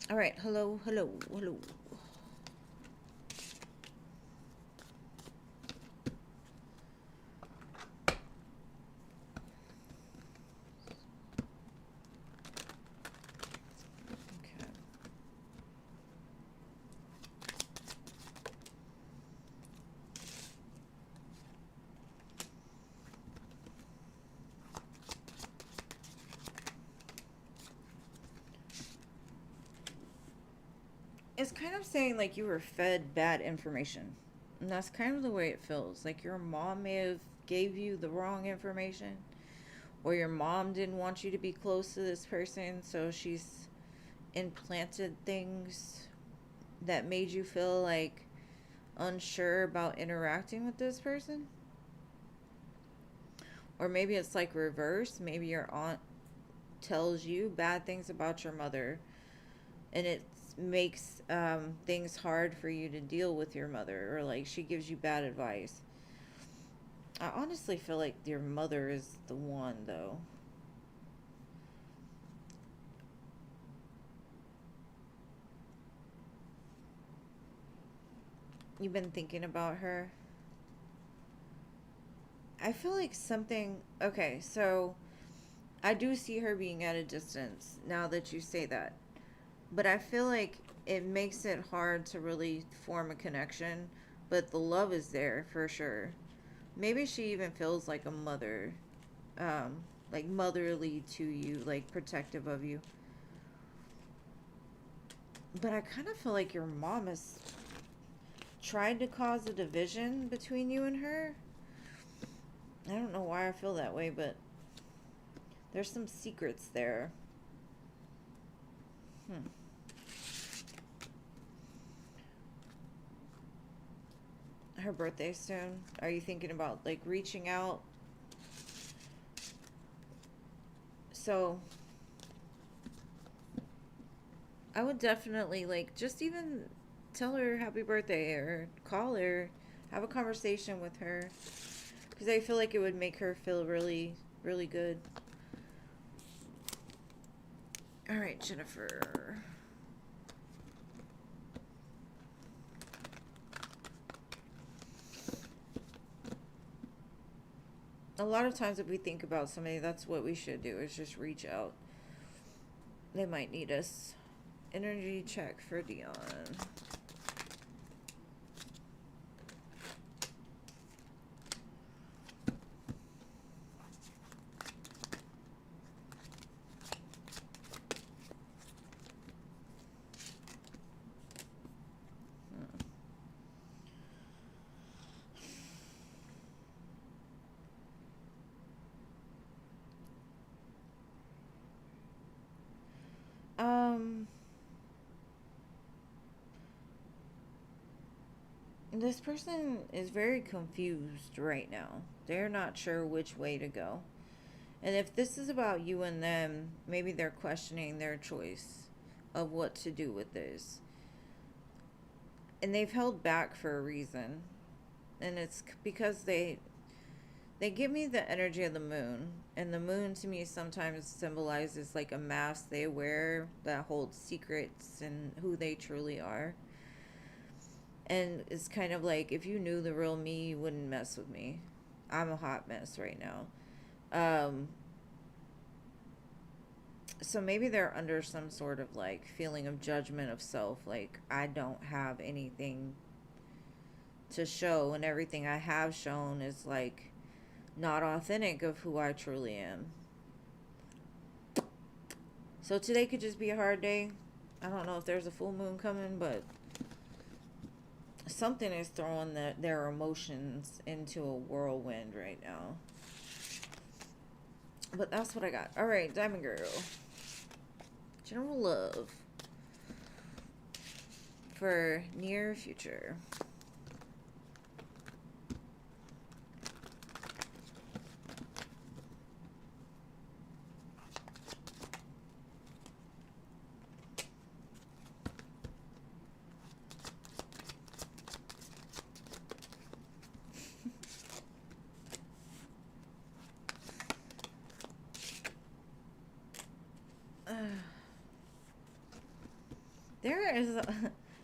All right, hello, hello, hello. It's kind of saying like you were fed bad information. And that's kind of the way it feels. Like your mom may have gave you the wrong information, or your mom didn't want you to be close to this person, so she's implanted things that made you feel like unsure about interacting with this person. Or maybe it's like reverse. Maybe your aunt tells you bad things about your mother, and it makes things hard for you to deal with your mother, or like she gives you bad advice. I honestly feel like your mother is the one, though. You've been thinking about her. I feel like something... Okay, so I do see her being at a distance now that you say that. But I feel like it makes it hard to really form a connection. But the love is there for sure. Maybe she even feels like a mother, like motherly to you, like protective of you. But I kind of feel like your mom has tried to cause a division between you and her. I don't know why I feel that way, but there's some secrets there. Her birthday soon. Are you thinking about like reaching out? So I would definitely like just even tell her happy birthday or call her, have a conversation with her, because I feel like it would make her feel really, really good. All right, Jennifer. A lot of times if we think about somebody, that's what we should do, is just reach out. They might need us. Energy check for Dion. This person is very confused right now. They're not sure which way to go. And if this is about you and them, maybe they're questioning their choice of what to do with this. And they've held back for a reason. And it's because they give me the energy of the moon. And the moon to me sometimes symbolizes like a mask they wear that holds secrets and who they truly are. And it's kind of like, if you knew the real me, you wouldn't mess with me. I'm a hot mess right now. So maybe they're under some sort of like feeling of judgment of self. Like, I don't have anything to show, and everything I have shown is like not authentic of who I truly am. So today could just be a hard day. I don't know if there's a full moon coming, but something is throwing their emotions into a whirlwind right now. But that's what I got. All right, Diamond Girl. General love for near future. There is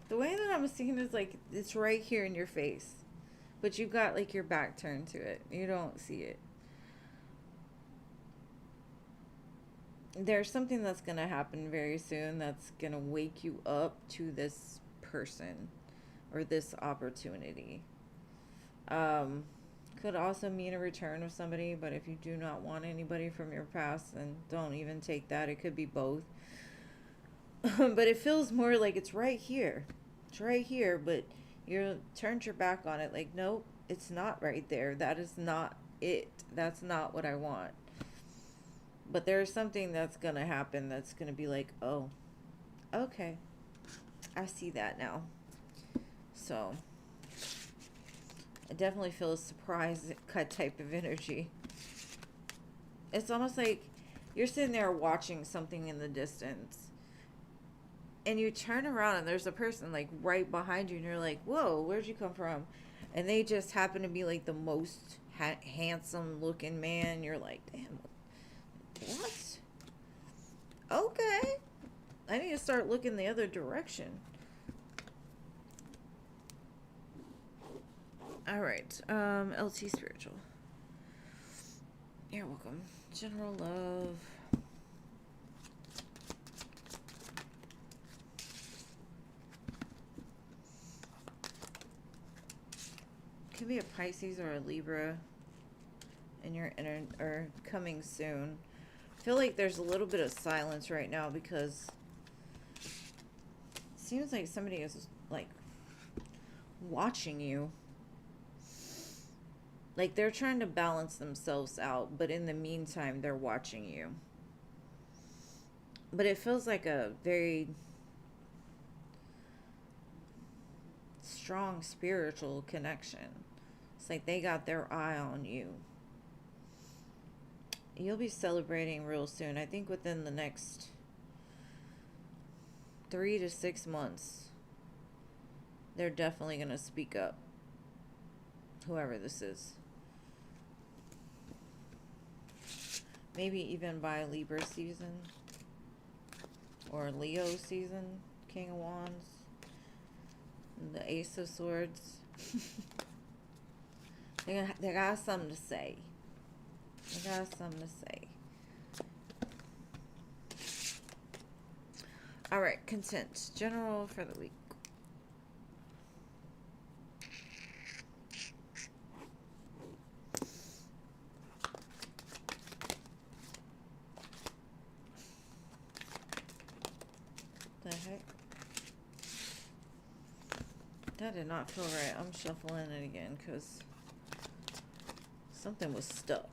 the way that I'm seeing is like it's right here in your face, but you've got like your back turned to it. You don't see it. There's something that's gonna happen very soon that's gonna wake you up to this person or this opportunity. Um, could also mean a return of somebody, but if you do not want anybody from your past, then don't even take that. It could be both. But it feels more like it's right here. It's right here, but you turned your back on it. Like, nope, it's not right there. That is not it. That's not what I want. But there's something that's going to happen that's going to be like, oh, okay. I see that now. So, I definitely feel a surprise cut type of energy. It's almost like you're sitting there watching something in the distance. And you turn around and there's a person like right behind you and you're like, whoa, where'd you come from? And they just happen to be like the most handsome looking man. You're like, damn, what? Okay. I need to start looking the other direction. All right. LT Spiritual. You're welcome. General love. Could be a Pisces or a Libra in your inner, or coming soon. I feel like there's a little bit of silence right now because it seems like somebody is like watching you. Like they're trying to balance themselves out, but in the meantime, they're watching you. But it feels like a very strong spiritual connection. It's like they got their eye on you. You'll be celebrating real soon. I think within the next 3 to 6 months, they're definitely going to speak up. Whoever this is. Maybe even by Libra season. Or Leo season. King of Wands. The Ace of Swords. They got something to say. They got something to say. Alright, content. General for the week. The heck? That did not feel right. I'm shuffling it again because something was stuck.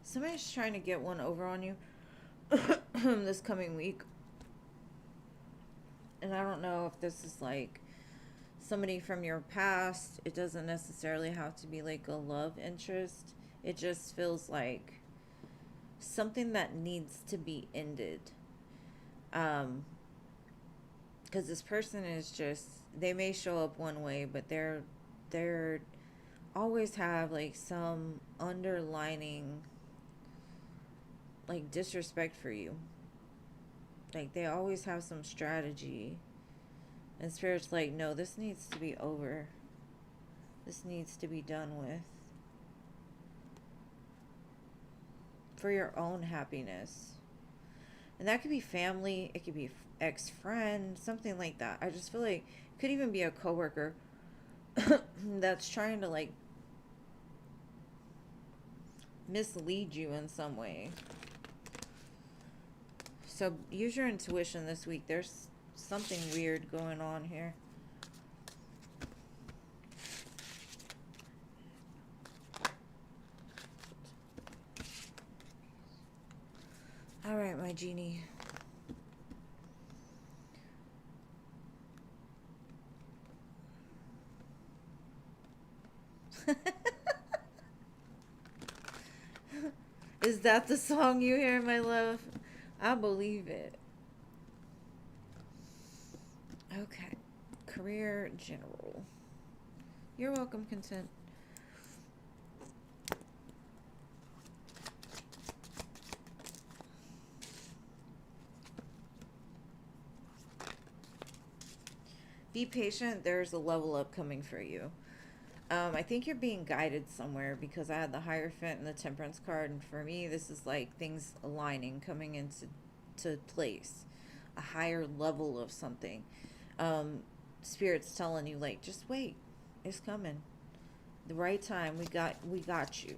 Somebody's trying to get one over on you this coming week. And I don't know if this is like somebody from your past. It doesn't necessarily have to be like a love interest. It just feels like something that needs to be ended. Because this person is just, they may show up one way, but they're always have like some underlining like disrespect for you. Like they always have some strategy, and Spirit's like, no, this needs to be over. This needs to be done with for your own happiness. And that could be family, it could be ex-friend, something like that. I just feel like it could even be a coworker that's trying to like mislead you in some way. So use your intuition this week. There's something weird going on here. All right, my genie. Is that the song you hear, my love? I believe it. Okay. Career general. You're welcome, content. Be patient. There's a level up coming for you. I think you're being guided somewhere because I had the Hierophant and the Temperance card, and for me, this is like things aligning, coming into place, a higher level of something. Spirit's telling you like, just wait, it's coming, the right time. We got you.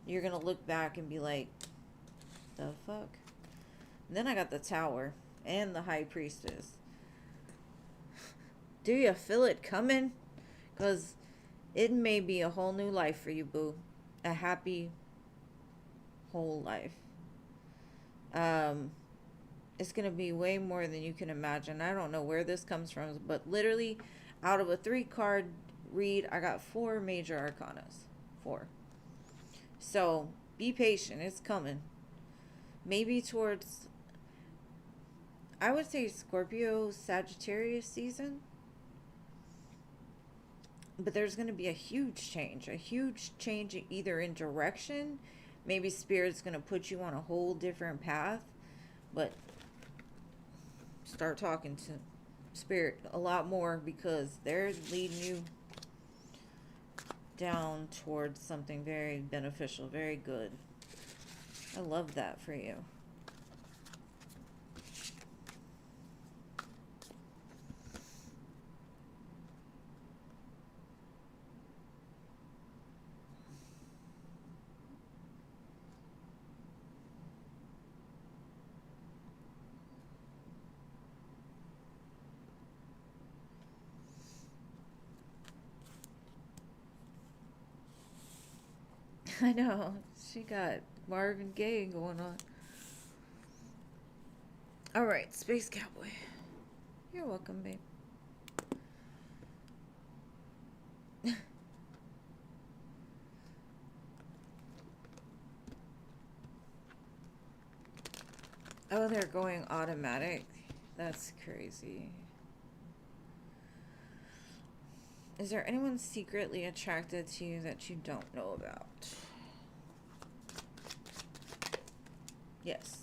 You're gonna look back and be like, the fuck. And then I got the Tower and the High Priestess. Do you feel it coming? Because it may be a whole new life for you, boo. A happy whole life. It's going to be way more than you can imagine. I don't know where this comes from, but literally out of a 3-card read, I got 4 major arcanas. 4. So be patient. It's coming. Maybe towards, I would say Scorpio, Sagittarius season. But there's going to be a huge change either in direction. Maybe Spirit's going to put you on a whole different path. But start talking Spirit, a lot more, because they're leading you down towards something very beneficial, very good. I love that for you. I know. She got Marvin Gaye going on. Alright, Space Cowboy. You're welcome, babe. Oh, they're going automatic. That's crazy. Is there anyone secretly attracted to you that you don't know about? Yes.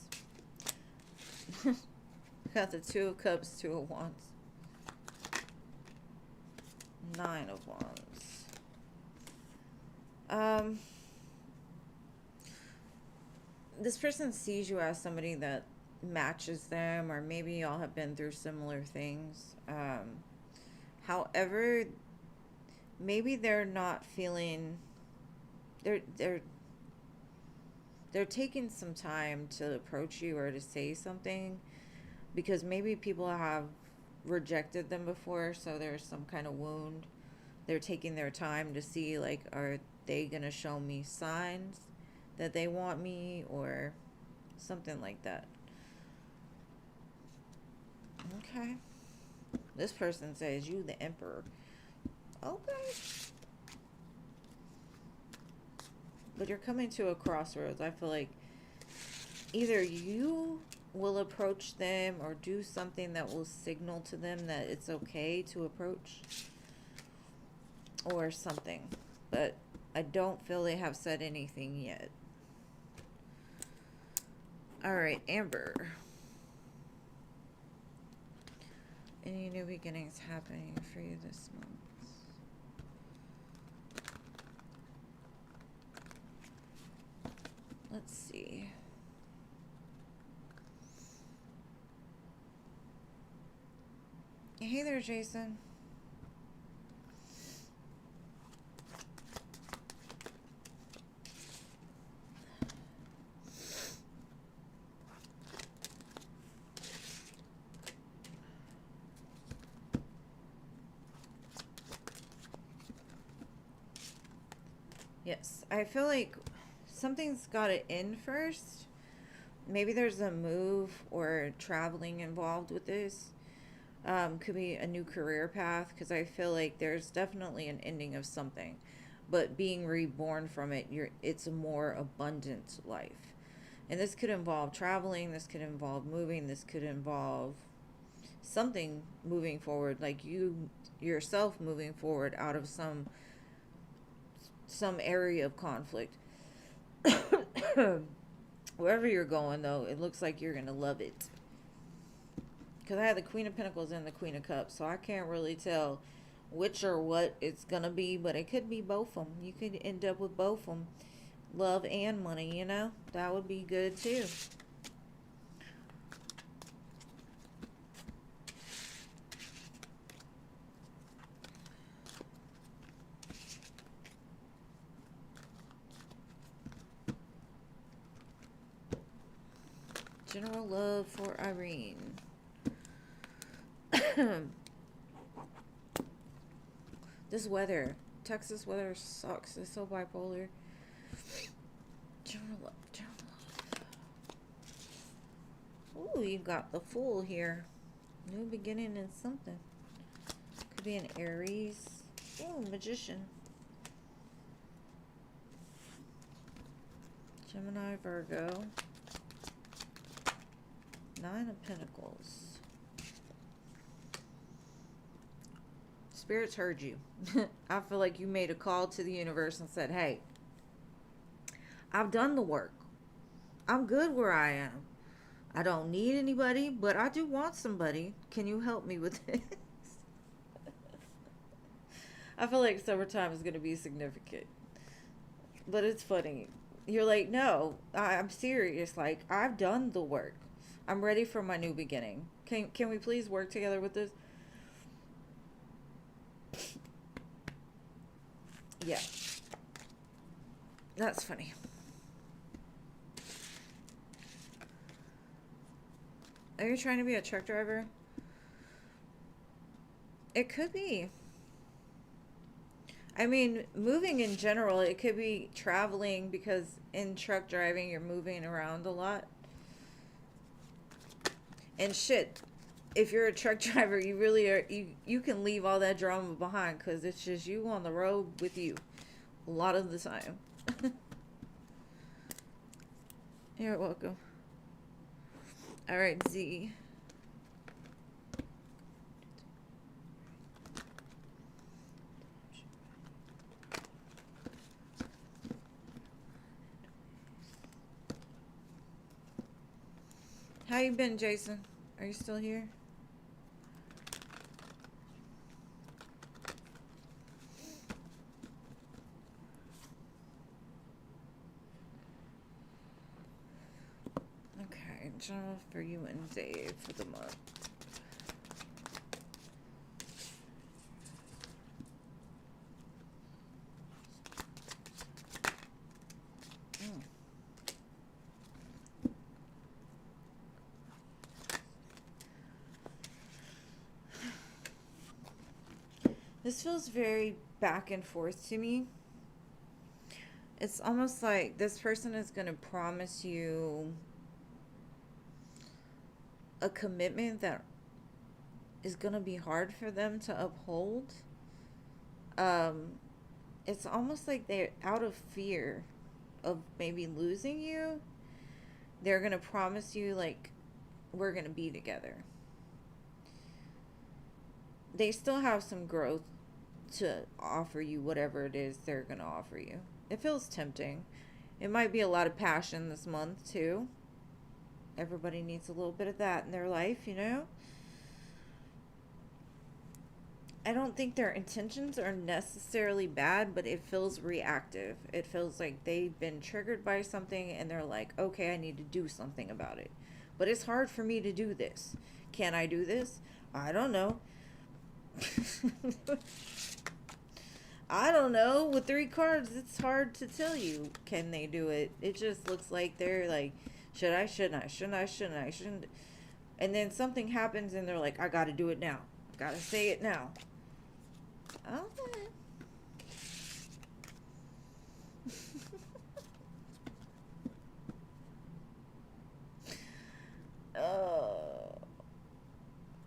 Got the 2 of Cups, 2 of Wands. 9 of Wands. This person sees you as somebody that matches them, or maybe y'all have been through similar things. However, maybe they're not feeling, they're taking some time to approach you or to say something, because maybe people have rejected them before, so there's some kind of wound. They're taking their time to see, like, are they gonna show me signs that they want me, or something like that. Okay. This person says you the emperor. Okay. But you're coming to a crossroads. I feel like either you will approach them or do something that will signal to them that it's okay to approach, or something. But I don't feel they have said anything yet. Alright, Amber. Any new beginnings happening for you this month? Let's see. Hey there, Jason. Yes, I feel like something's got to end first. Maybe there's a move or traveling involved with this. Could be a new career path, because I feel like there's definitely an ending of something, but being reborn from it, it's a more abundant life. And this could involve traveling, this could involve moving, this could involve something moving forward, like you yourself moving forward out of some area of conflict. Wherever you're going, though, it looks like you're gonna love it. Because I had the Queen of Pentacles and the Queen of Cups, so I can't really tell which or what it's gonna be, but it could be both of them. You could end up with both of them. Love and money, you know? That would be good, too. General love for Irene. This weather. Texas weather sucks. It's so bipolar. General love. Ooh, you got the Fool here. New beginning in something. Could be an Aries. Ooh, Magician. Gemini, Virgo. 9 of Pentacles. Spirits heard you. I feel like you made a call to the universe and said, hey, I've done the work. I'm good where I am. I don't need anybody, but I do want somebody. Can you help me with this? I feel like summertime is going to be significant. But it's funny. You're like, no, I'm serious. Like, I've done the work. I'm ready for my new beginning. Can we please work together with this? Yeah. That's funny. Are you trying to be a truck driver? It could be. I mean, moving in general, it could be traveling because in truck driving, you're moving around a lot. And shit, if you're a truck driver, you really are, you can leave all that drama behind because it's just you on the road with you a lot of the time. You're welcome. All right, Z. How you been, Jason? Are you still here? Okay, general for you and Dave for the month. This feels very back and forth to me. It's almost like this person is going to promise you a commitment that is going to be hard for them to uphold. It's almost like they're out of fear of maybe losing you. They're going to promise you, like, we're going to be together. They still have some growth to offer you, whatever it is they're going to offer you. It feels tempting. It might be a lot of passion this month, too. Everybody needs a little bit of that in their life, you know? I don't think their intentions are necessarily bad, but it feels reactive. It feels like they've been triggered by something and they're like, okay, I need to do something about it. But it's hard for me to do this. Can I do this? I don't know. I don't know. With 3 cards, it's hard to tell you. Can they do it? It just looks like they're like, should I, shouldn't I, shouldn't I, shouldn't I, shouldn't. And then something happens and they're like, I gotta do it now. I gotta say it now. Okay.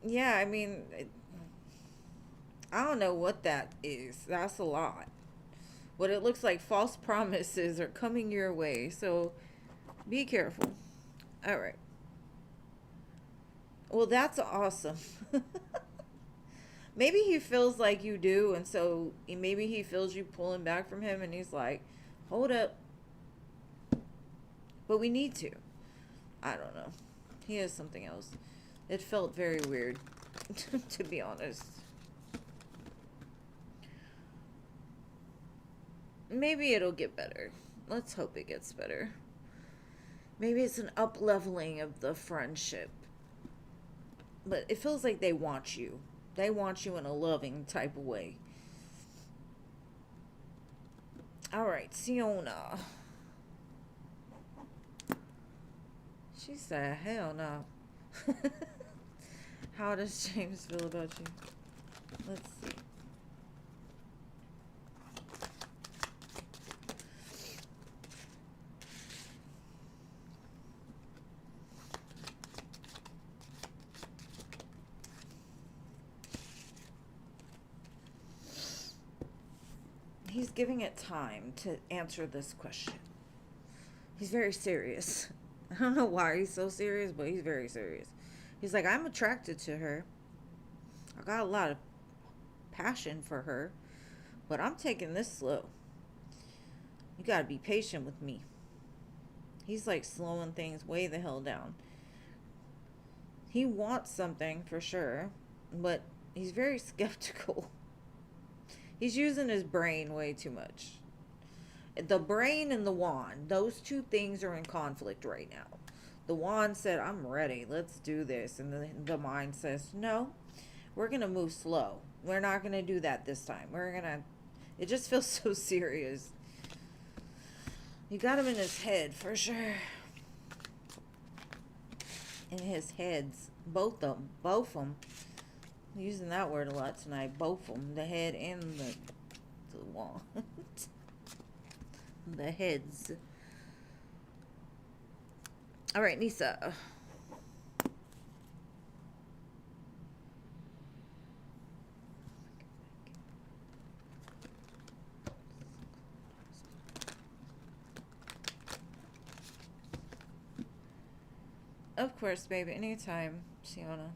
Yeah, I mean, I don't know what that is. That's a lot. But it looks like false promises are coming your way. So be careful. All right. Well, that's awesome. Maybe he feels like you do. And so maybe he feels you pulling back from him. And he's like, hold up. But we need to. I don't know. He has something else. It felt very weird, to be honest. Maybe it'll get better. Let's hope it gets better. Maybe it's an up-leveling of the friendship. But it feels like they want you. They want you in a loving type of way. Alright, Siona. She said, hell no. How does James feel about you? Let's see. He's giving it time to answer this question. He's very serious. I don't know why he's so serious, but he's very serious. He's like, I'm attracted to her. I got a lot of passion for her, but I'm taking this slow. You gotta be patient with me. He's like slowing things way the hell down. He wants something for sure, but he's very skeptical. He's using his brain way too much. The brain and the wand, those two things are in conflict right now. The wand said, I'm ready, let's do this. And the mind says, no, we're going to move slow. We're not going to do that this time. It just feels so serious. You got him in his head for sure. In his heads. Both of them. I'm using that word a lot tonight. Both of them. The head and the wand. The heads. Alright, Nisa. Of course, baby. Anytime, Sienna.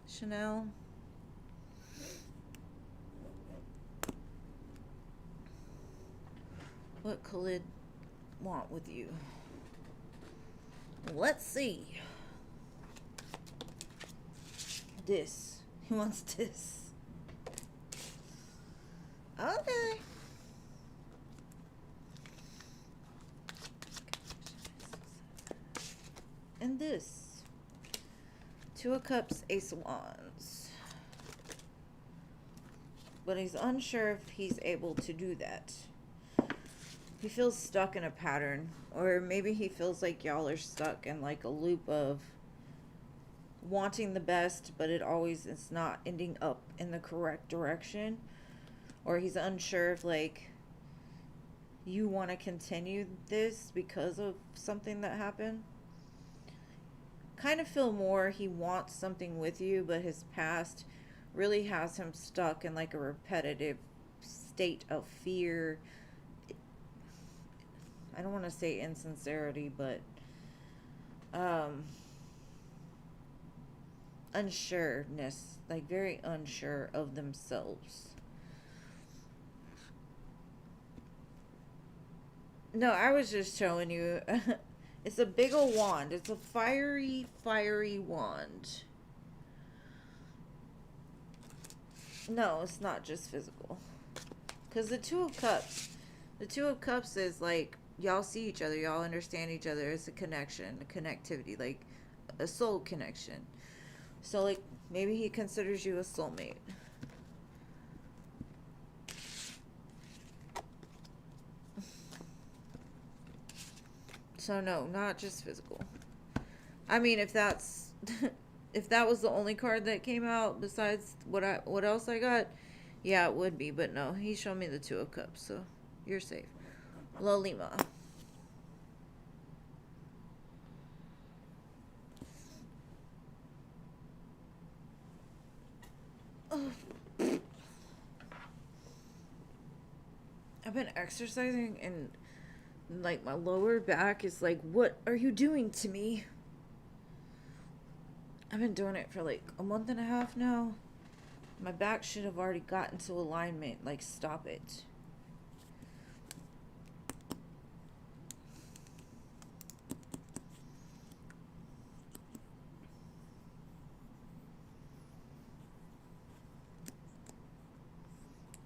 Chanel. What Khalid want with you? Let's see. This. He wants this. Okay. And this. Two of Cups, Ace of Wands. But he's unsure if he's able to do that. He feels stuck in a pattern. Or maybe he feels like y'all are stuck in like a loop of wanting the best, but it always is not ending up in the correct direction. Or he's unsure if like you want to continue this because of something that happened. Kind of feel more he wants something with you, but his past really has him stuck in like a repetitive state of fear. I don't want to say insincerity, but unsureness, like very unsure of themselves. No, I was just showing you. It's a big old wand. It's a fiery wand. No, it's not just physical. Because the Two of Cups is like, y'all see each other, y'all understand each other. It's a connection, a connectivity, like a soul connection. So like, maybe he considers you a soulmate. So no, not just physical. I mean, if that's if that was the only card that came out besides what else I got, yeah, it would be. But no, he showed me the Two of Cups, so you're safe. Lolima. Oh. I've been exercising and like my lower back is like, what are you doing to me? I've been doing it for like a month and a half now. My back should have already gotten to alignment. Like, stop it.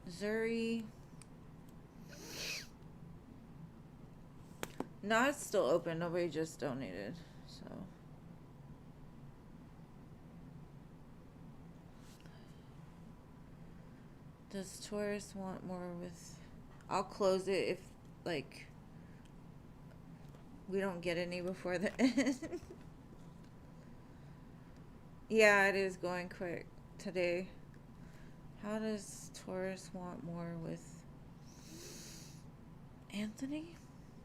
Zuri. No, it's still open. Nobody just donated. So. Does Taurus want more with... I'll close it if, like, we don't get any before the end. Yeah, it is going quick today. How does Taurus want more with Anthony?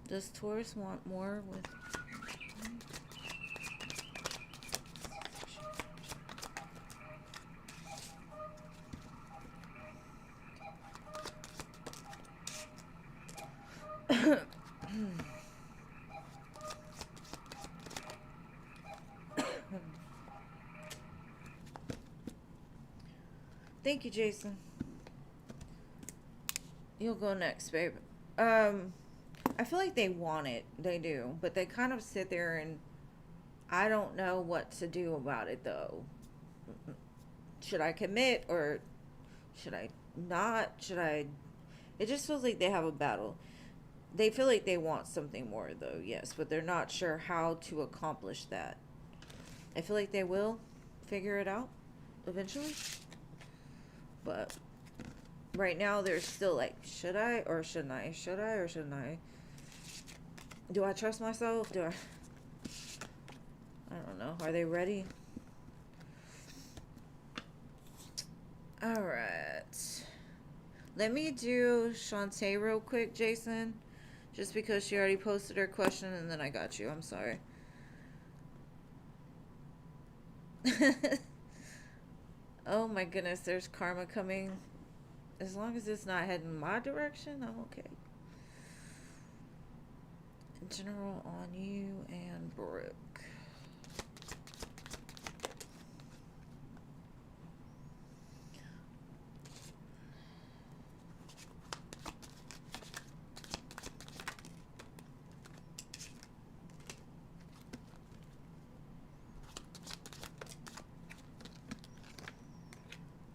Does Taurus want more with... Thank you, Jason. You'll go next, babe. I feel like they want it. They do. But they kind of sit there and I don't know what to do about it, though. Should I commit or should I not? Should I? It just feels like they have a battle. They feel like they want something more, though, yes, but they're not sure how to accomplish that. I feel like they will figure it out eventually. But right now, they're still like, should I or shouldn't I? Should I or shouldn't I? Do I trust myself? I don't know. Are they ready? Alright. Let me do Shantae real quick, Jason. Just because she already posted her question and then I got you. I'm sorry. Oh my goodness, there's karma coming. As long as it's not heading my direction, I'm okay. General on you and Brooke.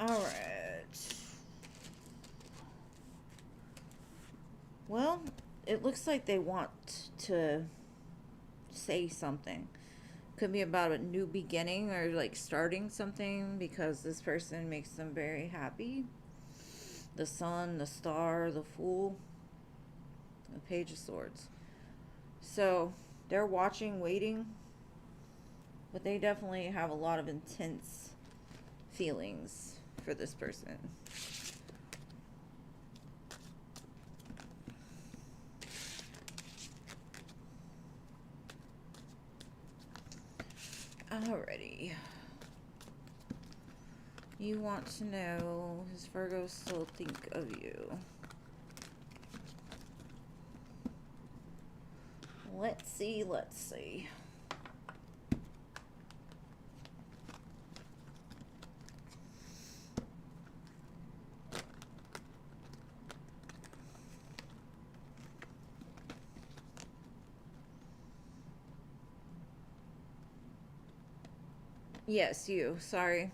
Alright. Well, it looks like they want to say something. Could be about a new beginning or like starting something because this person makes them very happy. The sun, the star, the fool, the page of swords. So they're watching, waiting, but they definitely have a lot of intense feelings for this person. Alrighty. You want to know, does Virgo still think of you? Let's see, let's see. Yes, you. Sorry.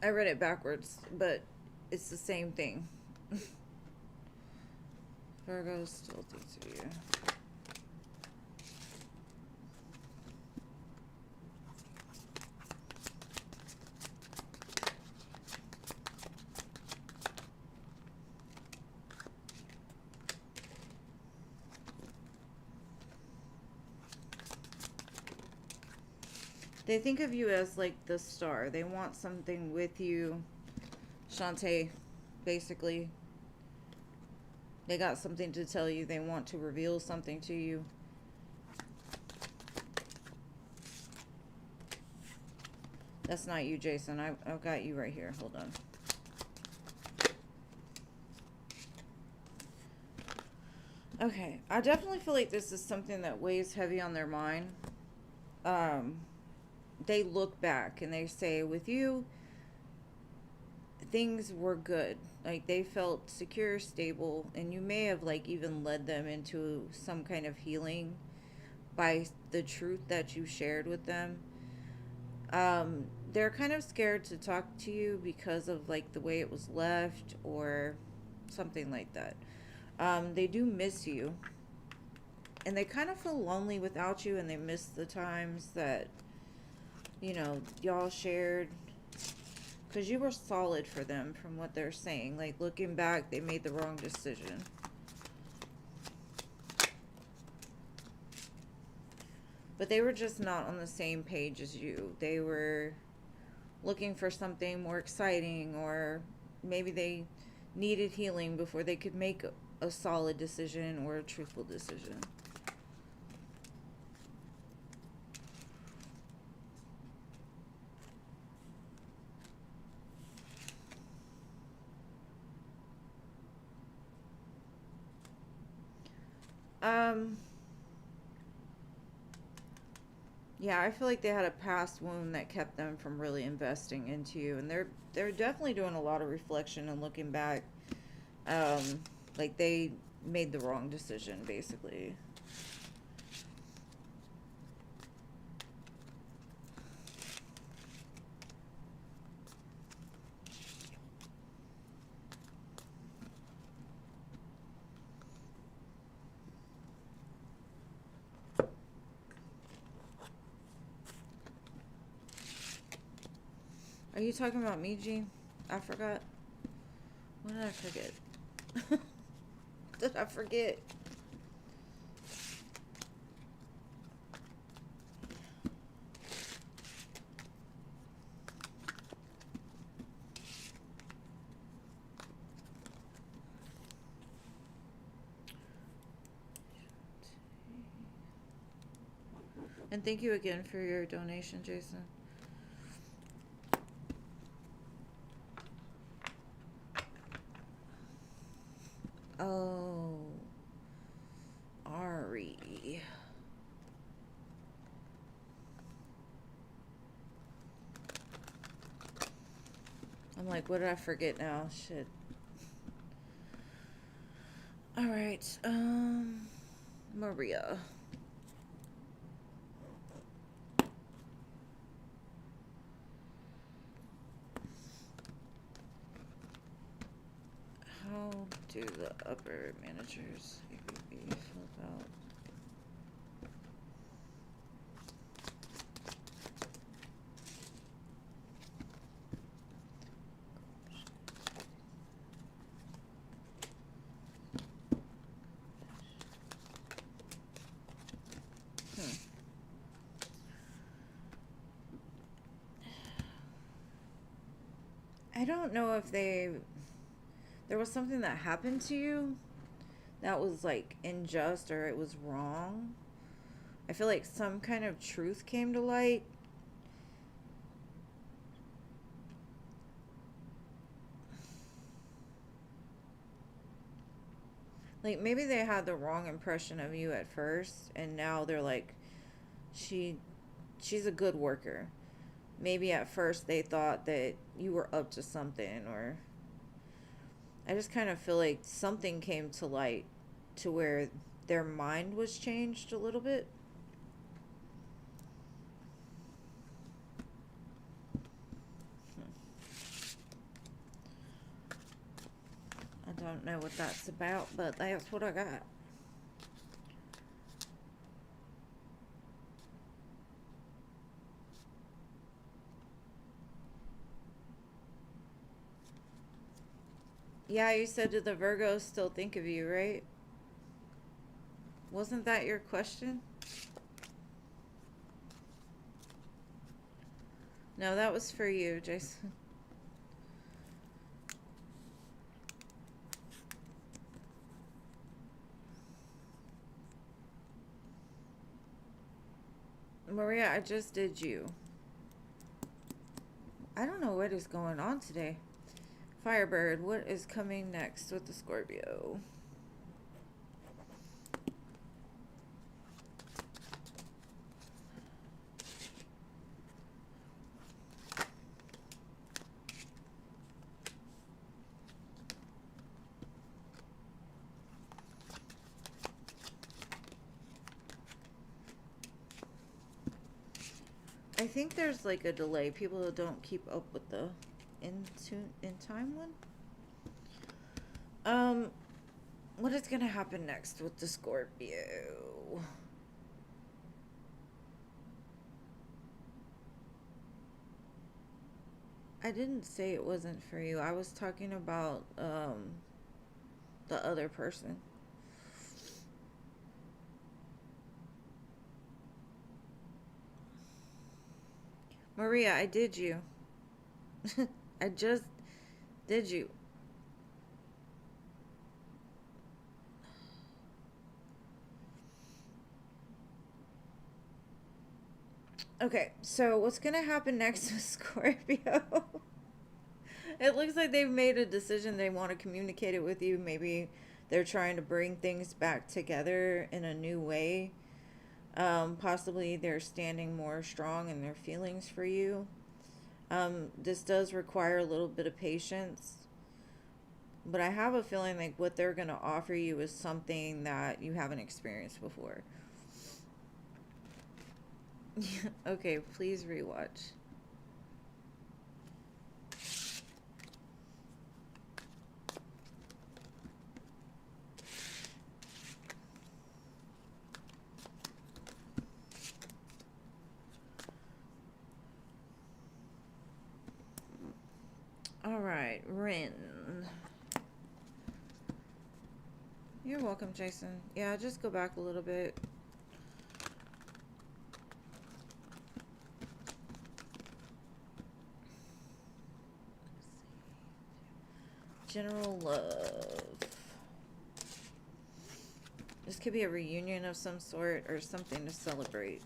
I read it backwards, but it's the same thing. Virgo still thinks of you. They think of you as like the star. They want something with you. Shantae, basically. They got something to tell you. They want to reveal something to you. That's not you, Jason. I've got you right here. Hold on. Okay. I definitely feel like this is something that weighs heavy on their mind. They look back and they say, with you, things were good. Like, they felt secure, stable, and you may have, like, even led them into some kind of healing by the truth that you shared with them. They're kind of scared to talk to you because of, like, the way it was left or something like that. They do miss you. And they kind of feel lonely without you, and they miss the times that, you know, y'all shared. Because you were solid for them from what they're saying. Like, looking back, they made the wrong decision. But they were just not on the same page as you. They were looking for something more exciting, or maybe they needed healing before they could make a solid decision or a truthful decision. Yeah, I feel like they had a past wound that kept them from really investing into you, and they're definitely doing a lot of reflection and looking back. Um, like they made the wrong decision, basically. Are you talking about me, Jean? I forgot. What did I forget? Did I forget? And thank you again for your donation, Jason. Oh, Ari. I'm like, what did I forget now? Shit. All right. Maria. How do the upper managers feel about I don't know if there was something that happened to you that was like unjust or it was wrong. I feel like some kind of truth came to light. Like maybe they had the wrong impression of you at first and now they're like she's a good worker. Maybe at first they thought that you were up to something, or I just kind of feel like something came to light to where their mind was changed a little bit. I don't know what that's about, but that's what I got. Yeah, you said, did the Virgos still think of you, right? Wasn't that your question? No, that was for you, Jason. Maria, I just did you. I don't know what is going on today. Firebird, what is coming next with the Scorpio? I think there's like a delay. People don't keep up with the in time one. What is gonna happen next with the Scorpio? I didn't say it wasn't for you. I was talking about the other person. Maria, I did you. I just did you. Okay, so what's gonna happen next with Scorpio? It looks like they've made a decision. They want to communicate it with you. Maybe They're trying to bring things back together in a new way. Possibly they're standing more strong in their feelings for you. This does require a little bit of patience. But I have a feeling like what they're going to offer you is something that you haven't experienced before. Okay, please rewatch. All right, Rin. You're welcome, Jason. Yeah, just go back a little bit. General love. This could be a reunion of some sort or something to celebrate.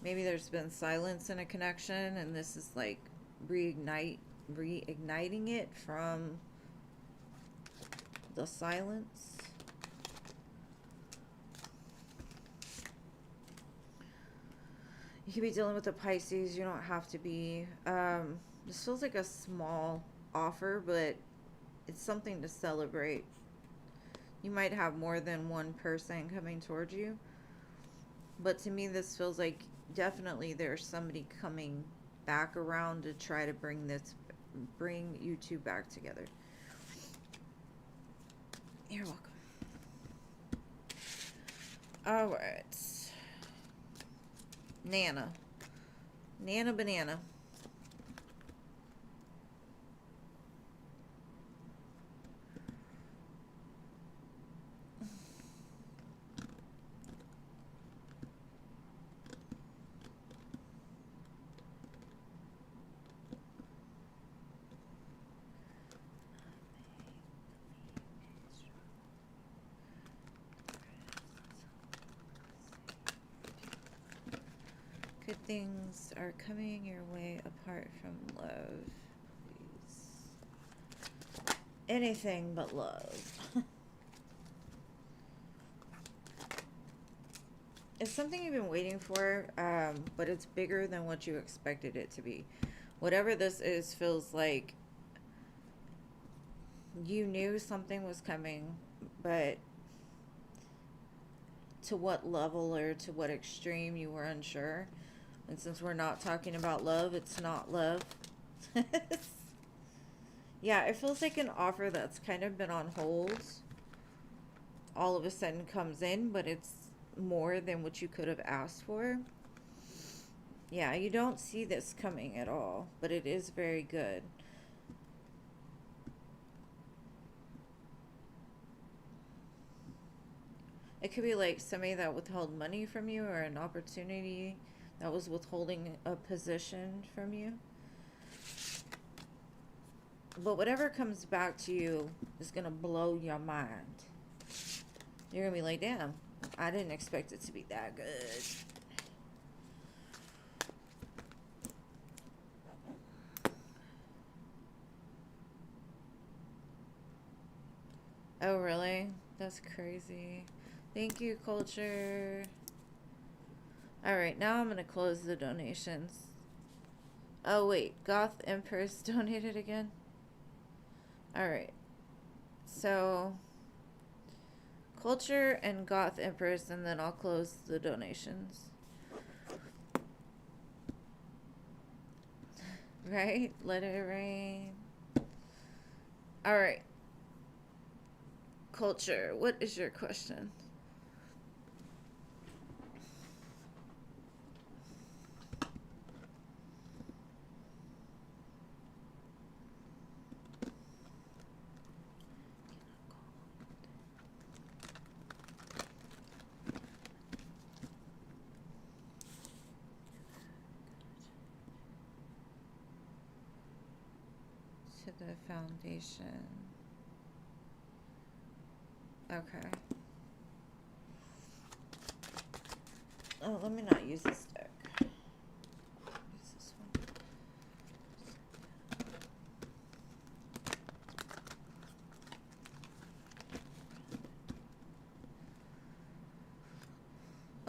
Maybe there's been silence in a connection and this is like reigniting it from the silence. You could be dealing with a Pisces. You don't have to be. This feels like a small offer, but it's something to celebrate. You might have more than one person coming towards you. But to me, this feels like definitely there's somebody coming back around to try to bring you two back together. You're welcome. All right. Nana Banana. Good things are coming your way apart from love. Please. Anything but love. It's something you've been waiting for, but it's bigger than what you expected it to be. Whatever this is feels like you knew something was coming, but to what level or to what extreme you were unsure. And since we're not talking about love, it's not love. Yeah, it feels like an offer that's kind of been on hold all of a sudden comes in, but it's more than what you could have asked for. Yeah, you don't see this coming at all, but it is very good. It could be like somebody that withheld money from you or an opportunity that was withholding a position from you. But whatever comes back to you is going to blow your mind. You're going to be like, damn, I didn't expect it to be that good. Oh, really? That's crazy. Thank you, Culture. Alright, now I'm going to close the donations. Oh, wait. Goth Empress donated again? Alright. So, Culture and Goth Empress, and then I'll close the donations. Right? Let it rain. Alright. Culture, what is your question? To the foundation. Okay. Oh, let me not use this deck. Use this one.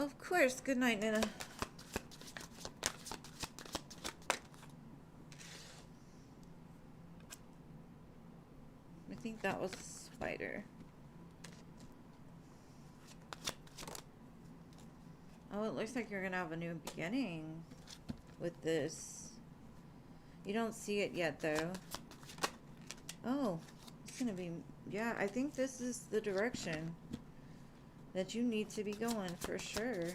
Of course. Good night, Nina. I think that was a spider. Oh, it looks like you're gonna have a new beginning with this. You don't see it yet, though. Oh, it's gonna be... Yeah, I think this is the direction that you need to be going, for sure.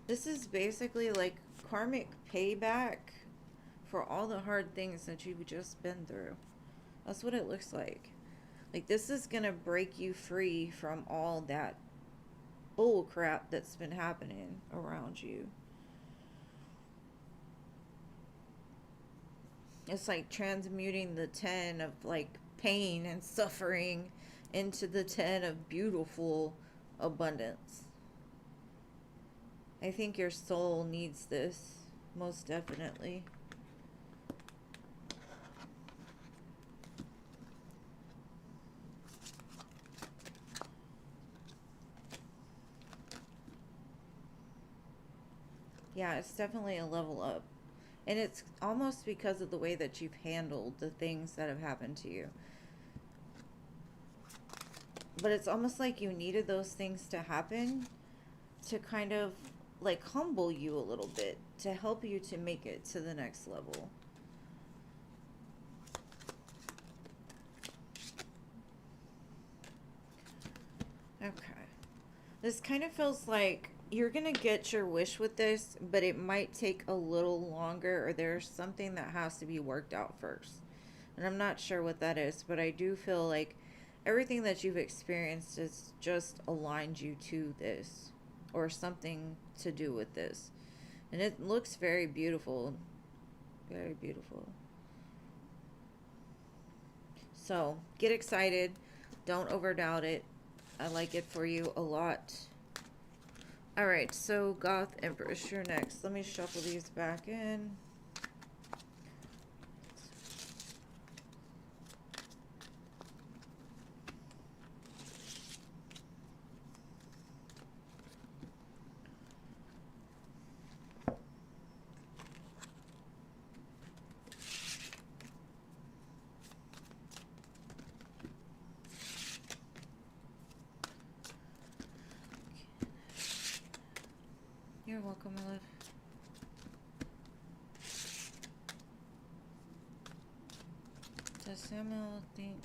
This is basically like karmic payback for all the hard things that you've just been through. That's what it looks like. Like, this is gonna break you free from all that bull crap that's been happening around you. It's like transmuting the 10 of like pain and suffering into the 10 of beautiful abundance. I think your soul needs this, most definitely. Yeah, it's definitely a level up. And it's almost because of the way that you've handled the things that have happened to you. But it's almost like you needed those things to happen to kind of like humble you a little bit, to help you to make it to the next level. Okay. This kind of feels like you're going to get your wish with this, but it might take a little longer, or there's something that has to be worked out first. And I'm not sure what that is, but I do feel like everything that you've experienced has just aligned you to this, or something to do with this. And it looks very beautiful. Very beautiful. So, get excited. Don't overdoubt it. I like it for you a lot. Alright, so Goth Empress, you're next. Let me shuffle these back in. You're welcome, my love. Does Samuel think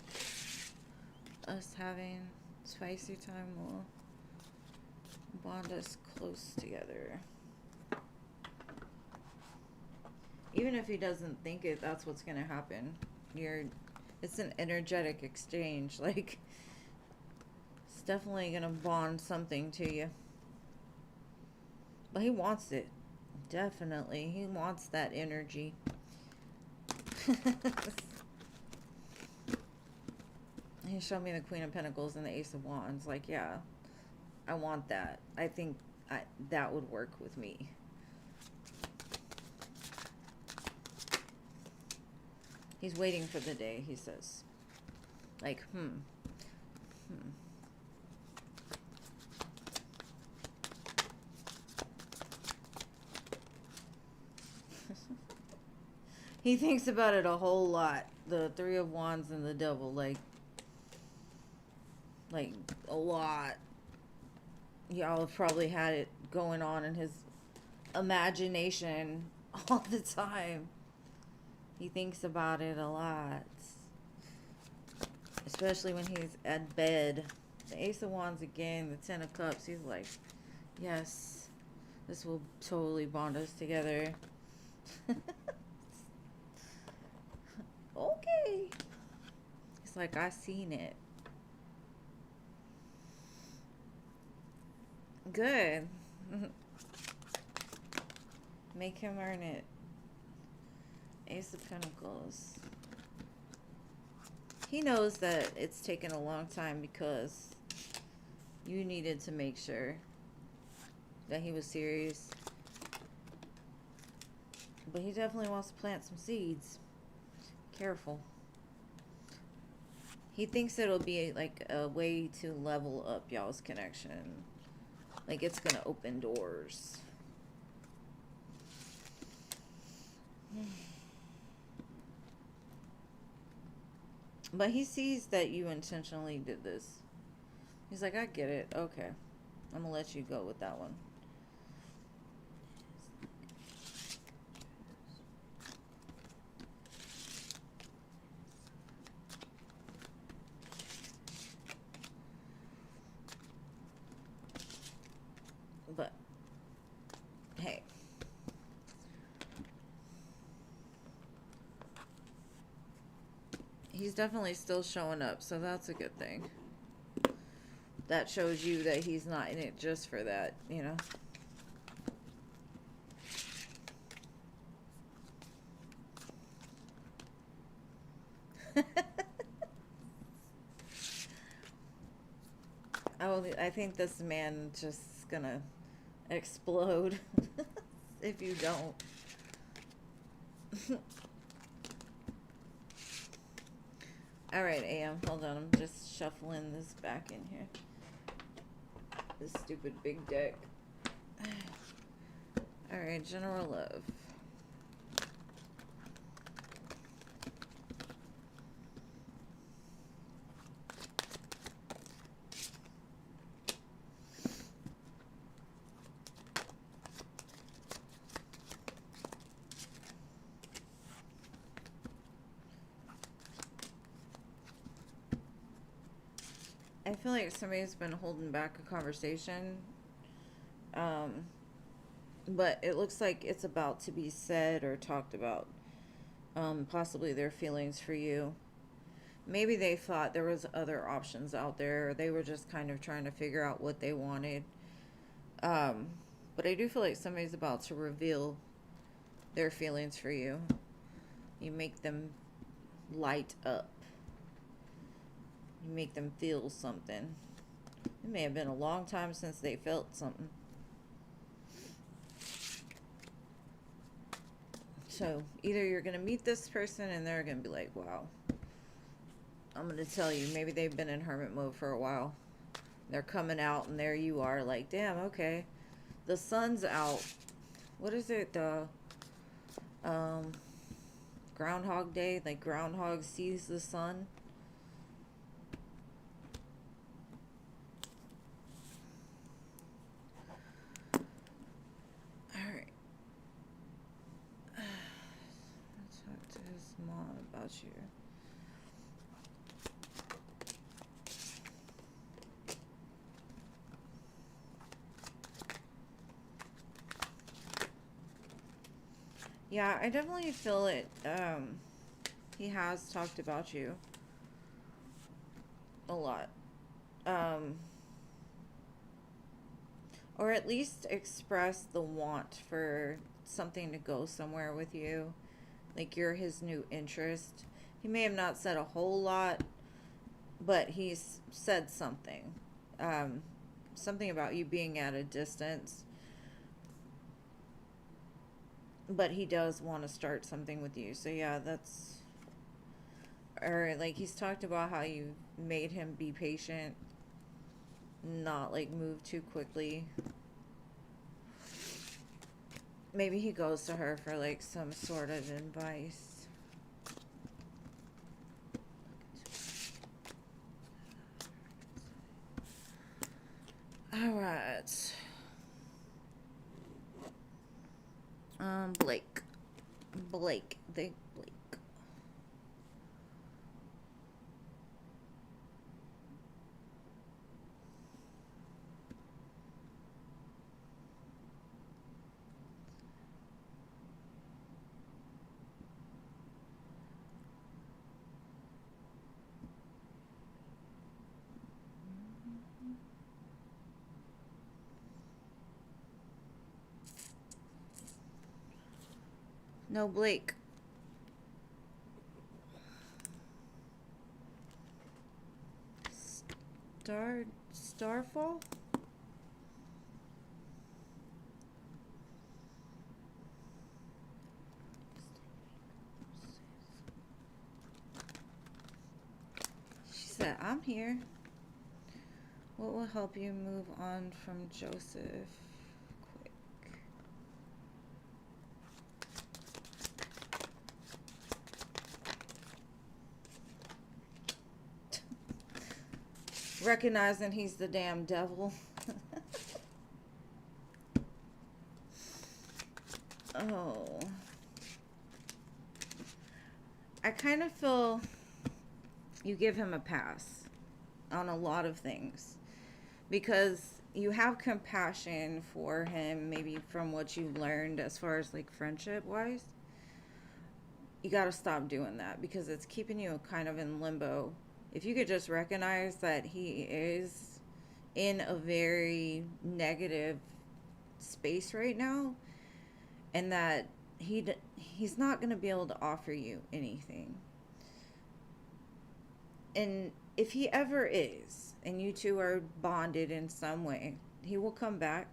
us having spicy time will bond us close together? Even if he doesn't think it, that's what's gonna happen. It's an energetic exchange. Like, it's definitely gonna bond something to you. But he wants it. Definitely. He wants that energy. He showed me the Queen of Pentacles and the Ace of Wands. Like, yeah, I want that. I think that would work with me. He's waiting for the day, he says. Like, He thinks about it a whole lot. The Three of Wands and the Devil, like a lot. Y'all have probably had it going on in his imagination all the time. He thinks about it a lot. Especially when he's at bed. The Ace of Wands again, the Ten of Cups. He's like, yes, this will totally bond us together. Okay. It's like, I seen it. Good. Make him earn it. Ace of Pentacles. He knows that it's taken a long time because you needed to make sure that he was serious. But he definitely wants to plant some seeds. Careful. He thinks it'll be like a way to level up y'all's connection. Like it's gonna open doors. But he sees that you intentionally did this. He's like, I get it. Okay. I'm gonna let you go with that one. But, hey. He's definitely still showing up, so that's a good thing. That shows you that he's not in it just for that, you know? I think this man just gonna explode if you don't. Alright, AM, hold on. I'm just shuffling this back in here. This stupid big deck. Alright, general love. I feel like somebody's been holding back a conversation. But it looks like it's about to be said or talked about. Possibly their feelings for you. Maybe they thought there was other options out there. Or they were just kind of trying to figure out what they wanted. But I do feel like somebody's about to reveal their feelings for you. You make them light up. You make them feel something. It may have been a long time since they felt something. So either you're going to meet this person and they're going to be like, wow. I'm going to tell you, maybe they've been in hermit mode for a while. They're coming out and there you are like, damn, okay. The sun's out. What is it? The Groundhog Day? Like Groundhog sees the sun. About you. Yeah, I definitely feel it. He has talked about you a lot. Or at least express the want for something to go somewhere with you. Like you're his new interest. He may have not said a whole lot, but he's said something. Something about you being at a distance. But he does want to start something with you. So yeah, that's... Or like he's talked about how you made him be patient. Not like move too quickly. Maybe he goes to her for like some sort of advice. Alright. Blake. Blake. Blake. No, Blake. Starfall? She I'm here. What will help you move on from Joseph quick? Recognizing he's the damn devil. Oh. I kind of feel you give him a pass on a lot of things because you have compassion for him, maybe from what you've learned as far as like friendship wise. You got to stop doing that because it's keeping you kind of in limbo. If you could just recognize that he is in a very negative space right now and that he's not going to be able to offer you anything. And if he ever is, and you two are bonded in some way, he will come back.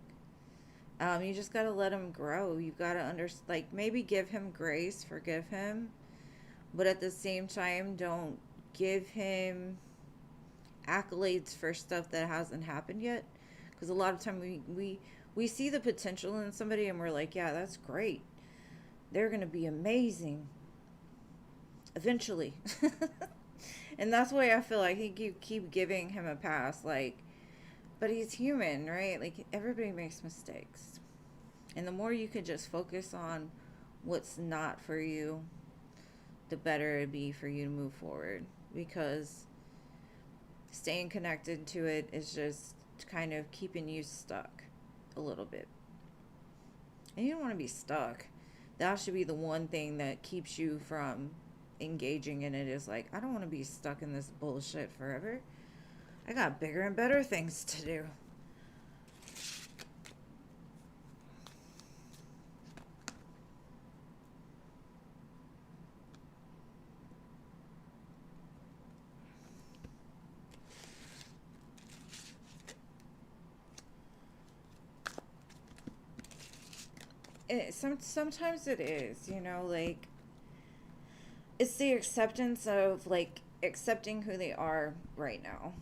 You just gotta let him grow. You gotta like maybe give him grace, forgive him, but at the same time, don't give him accolades for stuff that hasn't happened yet. Because a lot of time we see the potential in somebody, and we're like, yeah, that's great. They're gonna be amazing eventually. And that's why I feel like you keep giving him a pass, like, but he's human, right? Like, everybody makes mistakes. And the more you can just focus on what's not for you, the better it'd be for you to move forward. Because staying connected to it is just kind of keeping you stuck a little bit. And you don't want to be stuck. That should be the one thing that keeps you from engaging in it, is like, I don't want to be stuck in this bullshit forever. I got bigger and better things to do. Sometimes it is, you know, like, it's the acceptance of, like, accepting who they are right now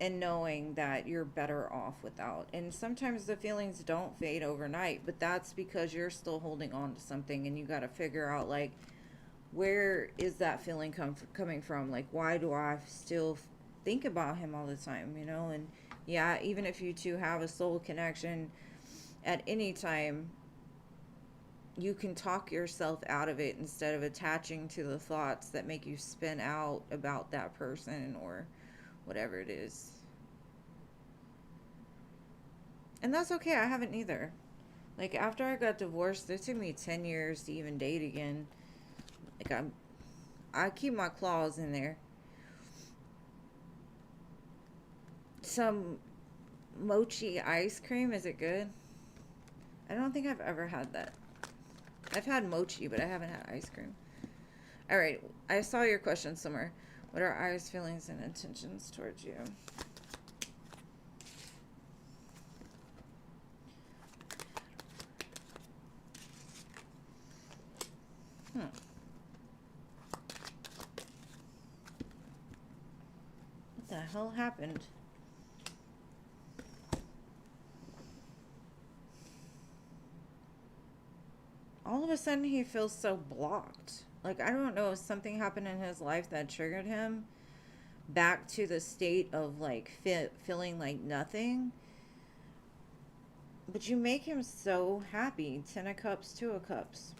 and knowing that you're better off without. And sometimes the feelings don't fade overnight, but that's because you're still holding on to something, and you got to figure out, like, where is that feeling coming from? Like, why do I still think about him all the time, you know? And yeah, even if you two have a soul connection at any time, you can talk yourself out of it instead of attaching to the thoughts that make you spin out about that person or whatever it is. And that's okay. I haven't either. Like, after I got divorced, it took me 10 years to even date again. Like, I keep my claws in there. Some mochi ice cream, is it good? I don't think I've ever had that. I've had mochi, but I haven't had ice cream. All right, I saw your question somewhere. What are I's feelings and intentions towards you? What the hell happened? All of a sudden he feels so blocked. Like, I don't know if something happened in his life that triggered him back to the state of, like, feeling like nothing. But you make him so happy. 10 of Cups, 2 of Cups.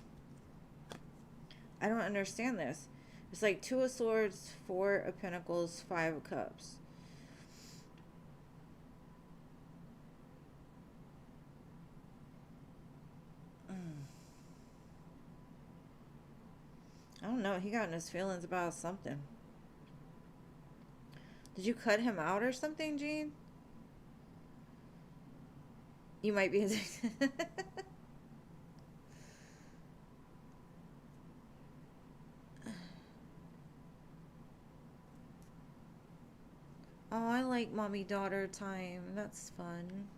I don't understand this. It's like 2 of Swords, 4 of Pentacles, 5 of Cups. I don't know. He got in his feelings about something. Did you cut him out or something, Jean? You might be. Oh, I like mommy-daughter time. That's fun.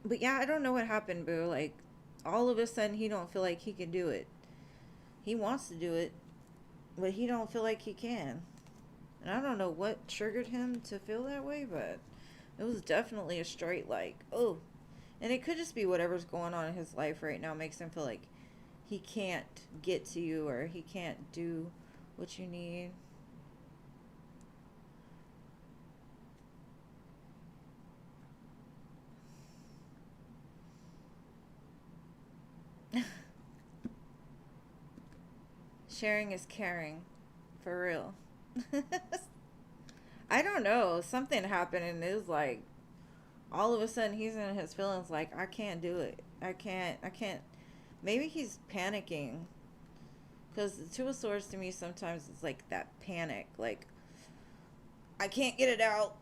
But yeah, I don't know what happened, boo. Like, all of a sudden, he don't feel like he can do it. He wants to do it, but he don't feel like he can. And I don't know what triggered him to feel that way, but it was definitely a straight like, oh. And it could just be whatever's going on in his life right now makes him feel like he can't get to you or he can't do what you need. Sharing is caring. For real. I don't know. Something happened and it was like all of a sudden he's in his feelings like I can't do it. I can't. Maybe he's panicking. Because the Two of Swords to me sometimes it's like that panic. Like, I can't get it out.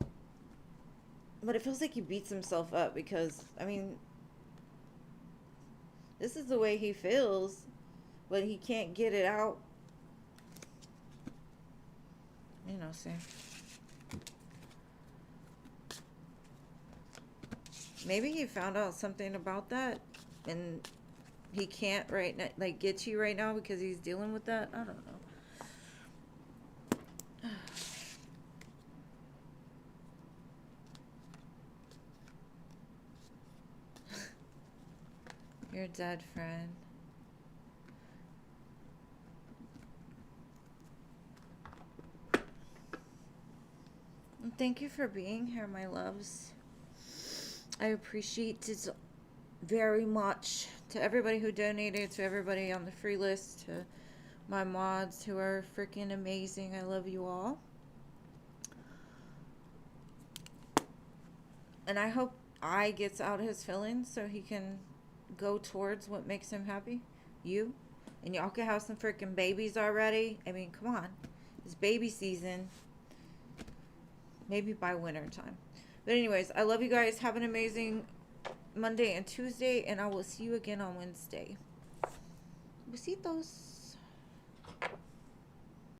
But it feels like he beats himself up because, I mean, this is the way he feels. But he can't get it out. You know, see. Maybe he found out something about that and he can't right now, like, get to you right now because he's dealing with that. I don't know. You're dead, friend. And thank you for being here, my loves. I appreciate it very much. To everybody who donated, to everybody on the free list, to my mods who are freaking amazing. I love you all. And I hope I gets out his feelings so he can go towards what makes him happy. You. And y'all can have some freaking babies already. I mean, come on. It's baby season. Maybe by winter time. But anyways, I love you guys. Have an amazing Monday and Tuesday. And I will see you again on Wednesday. Besitos.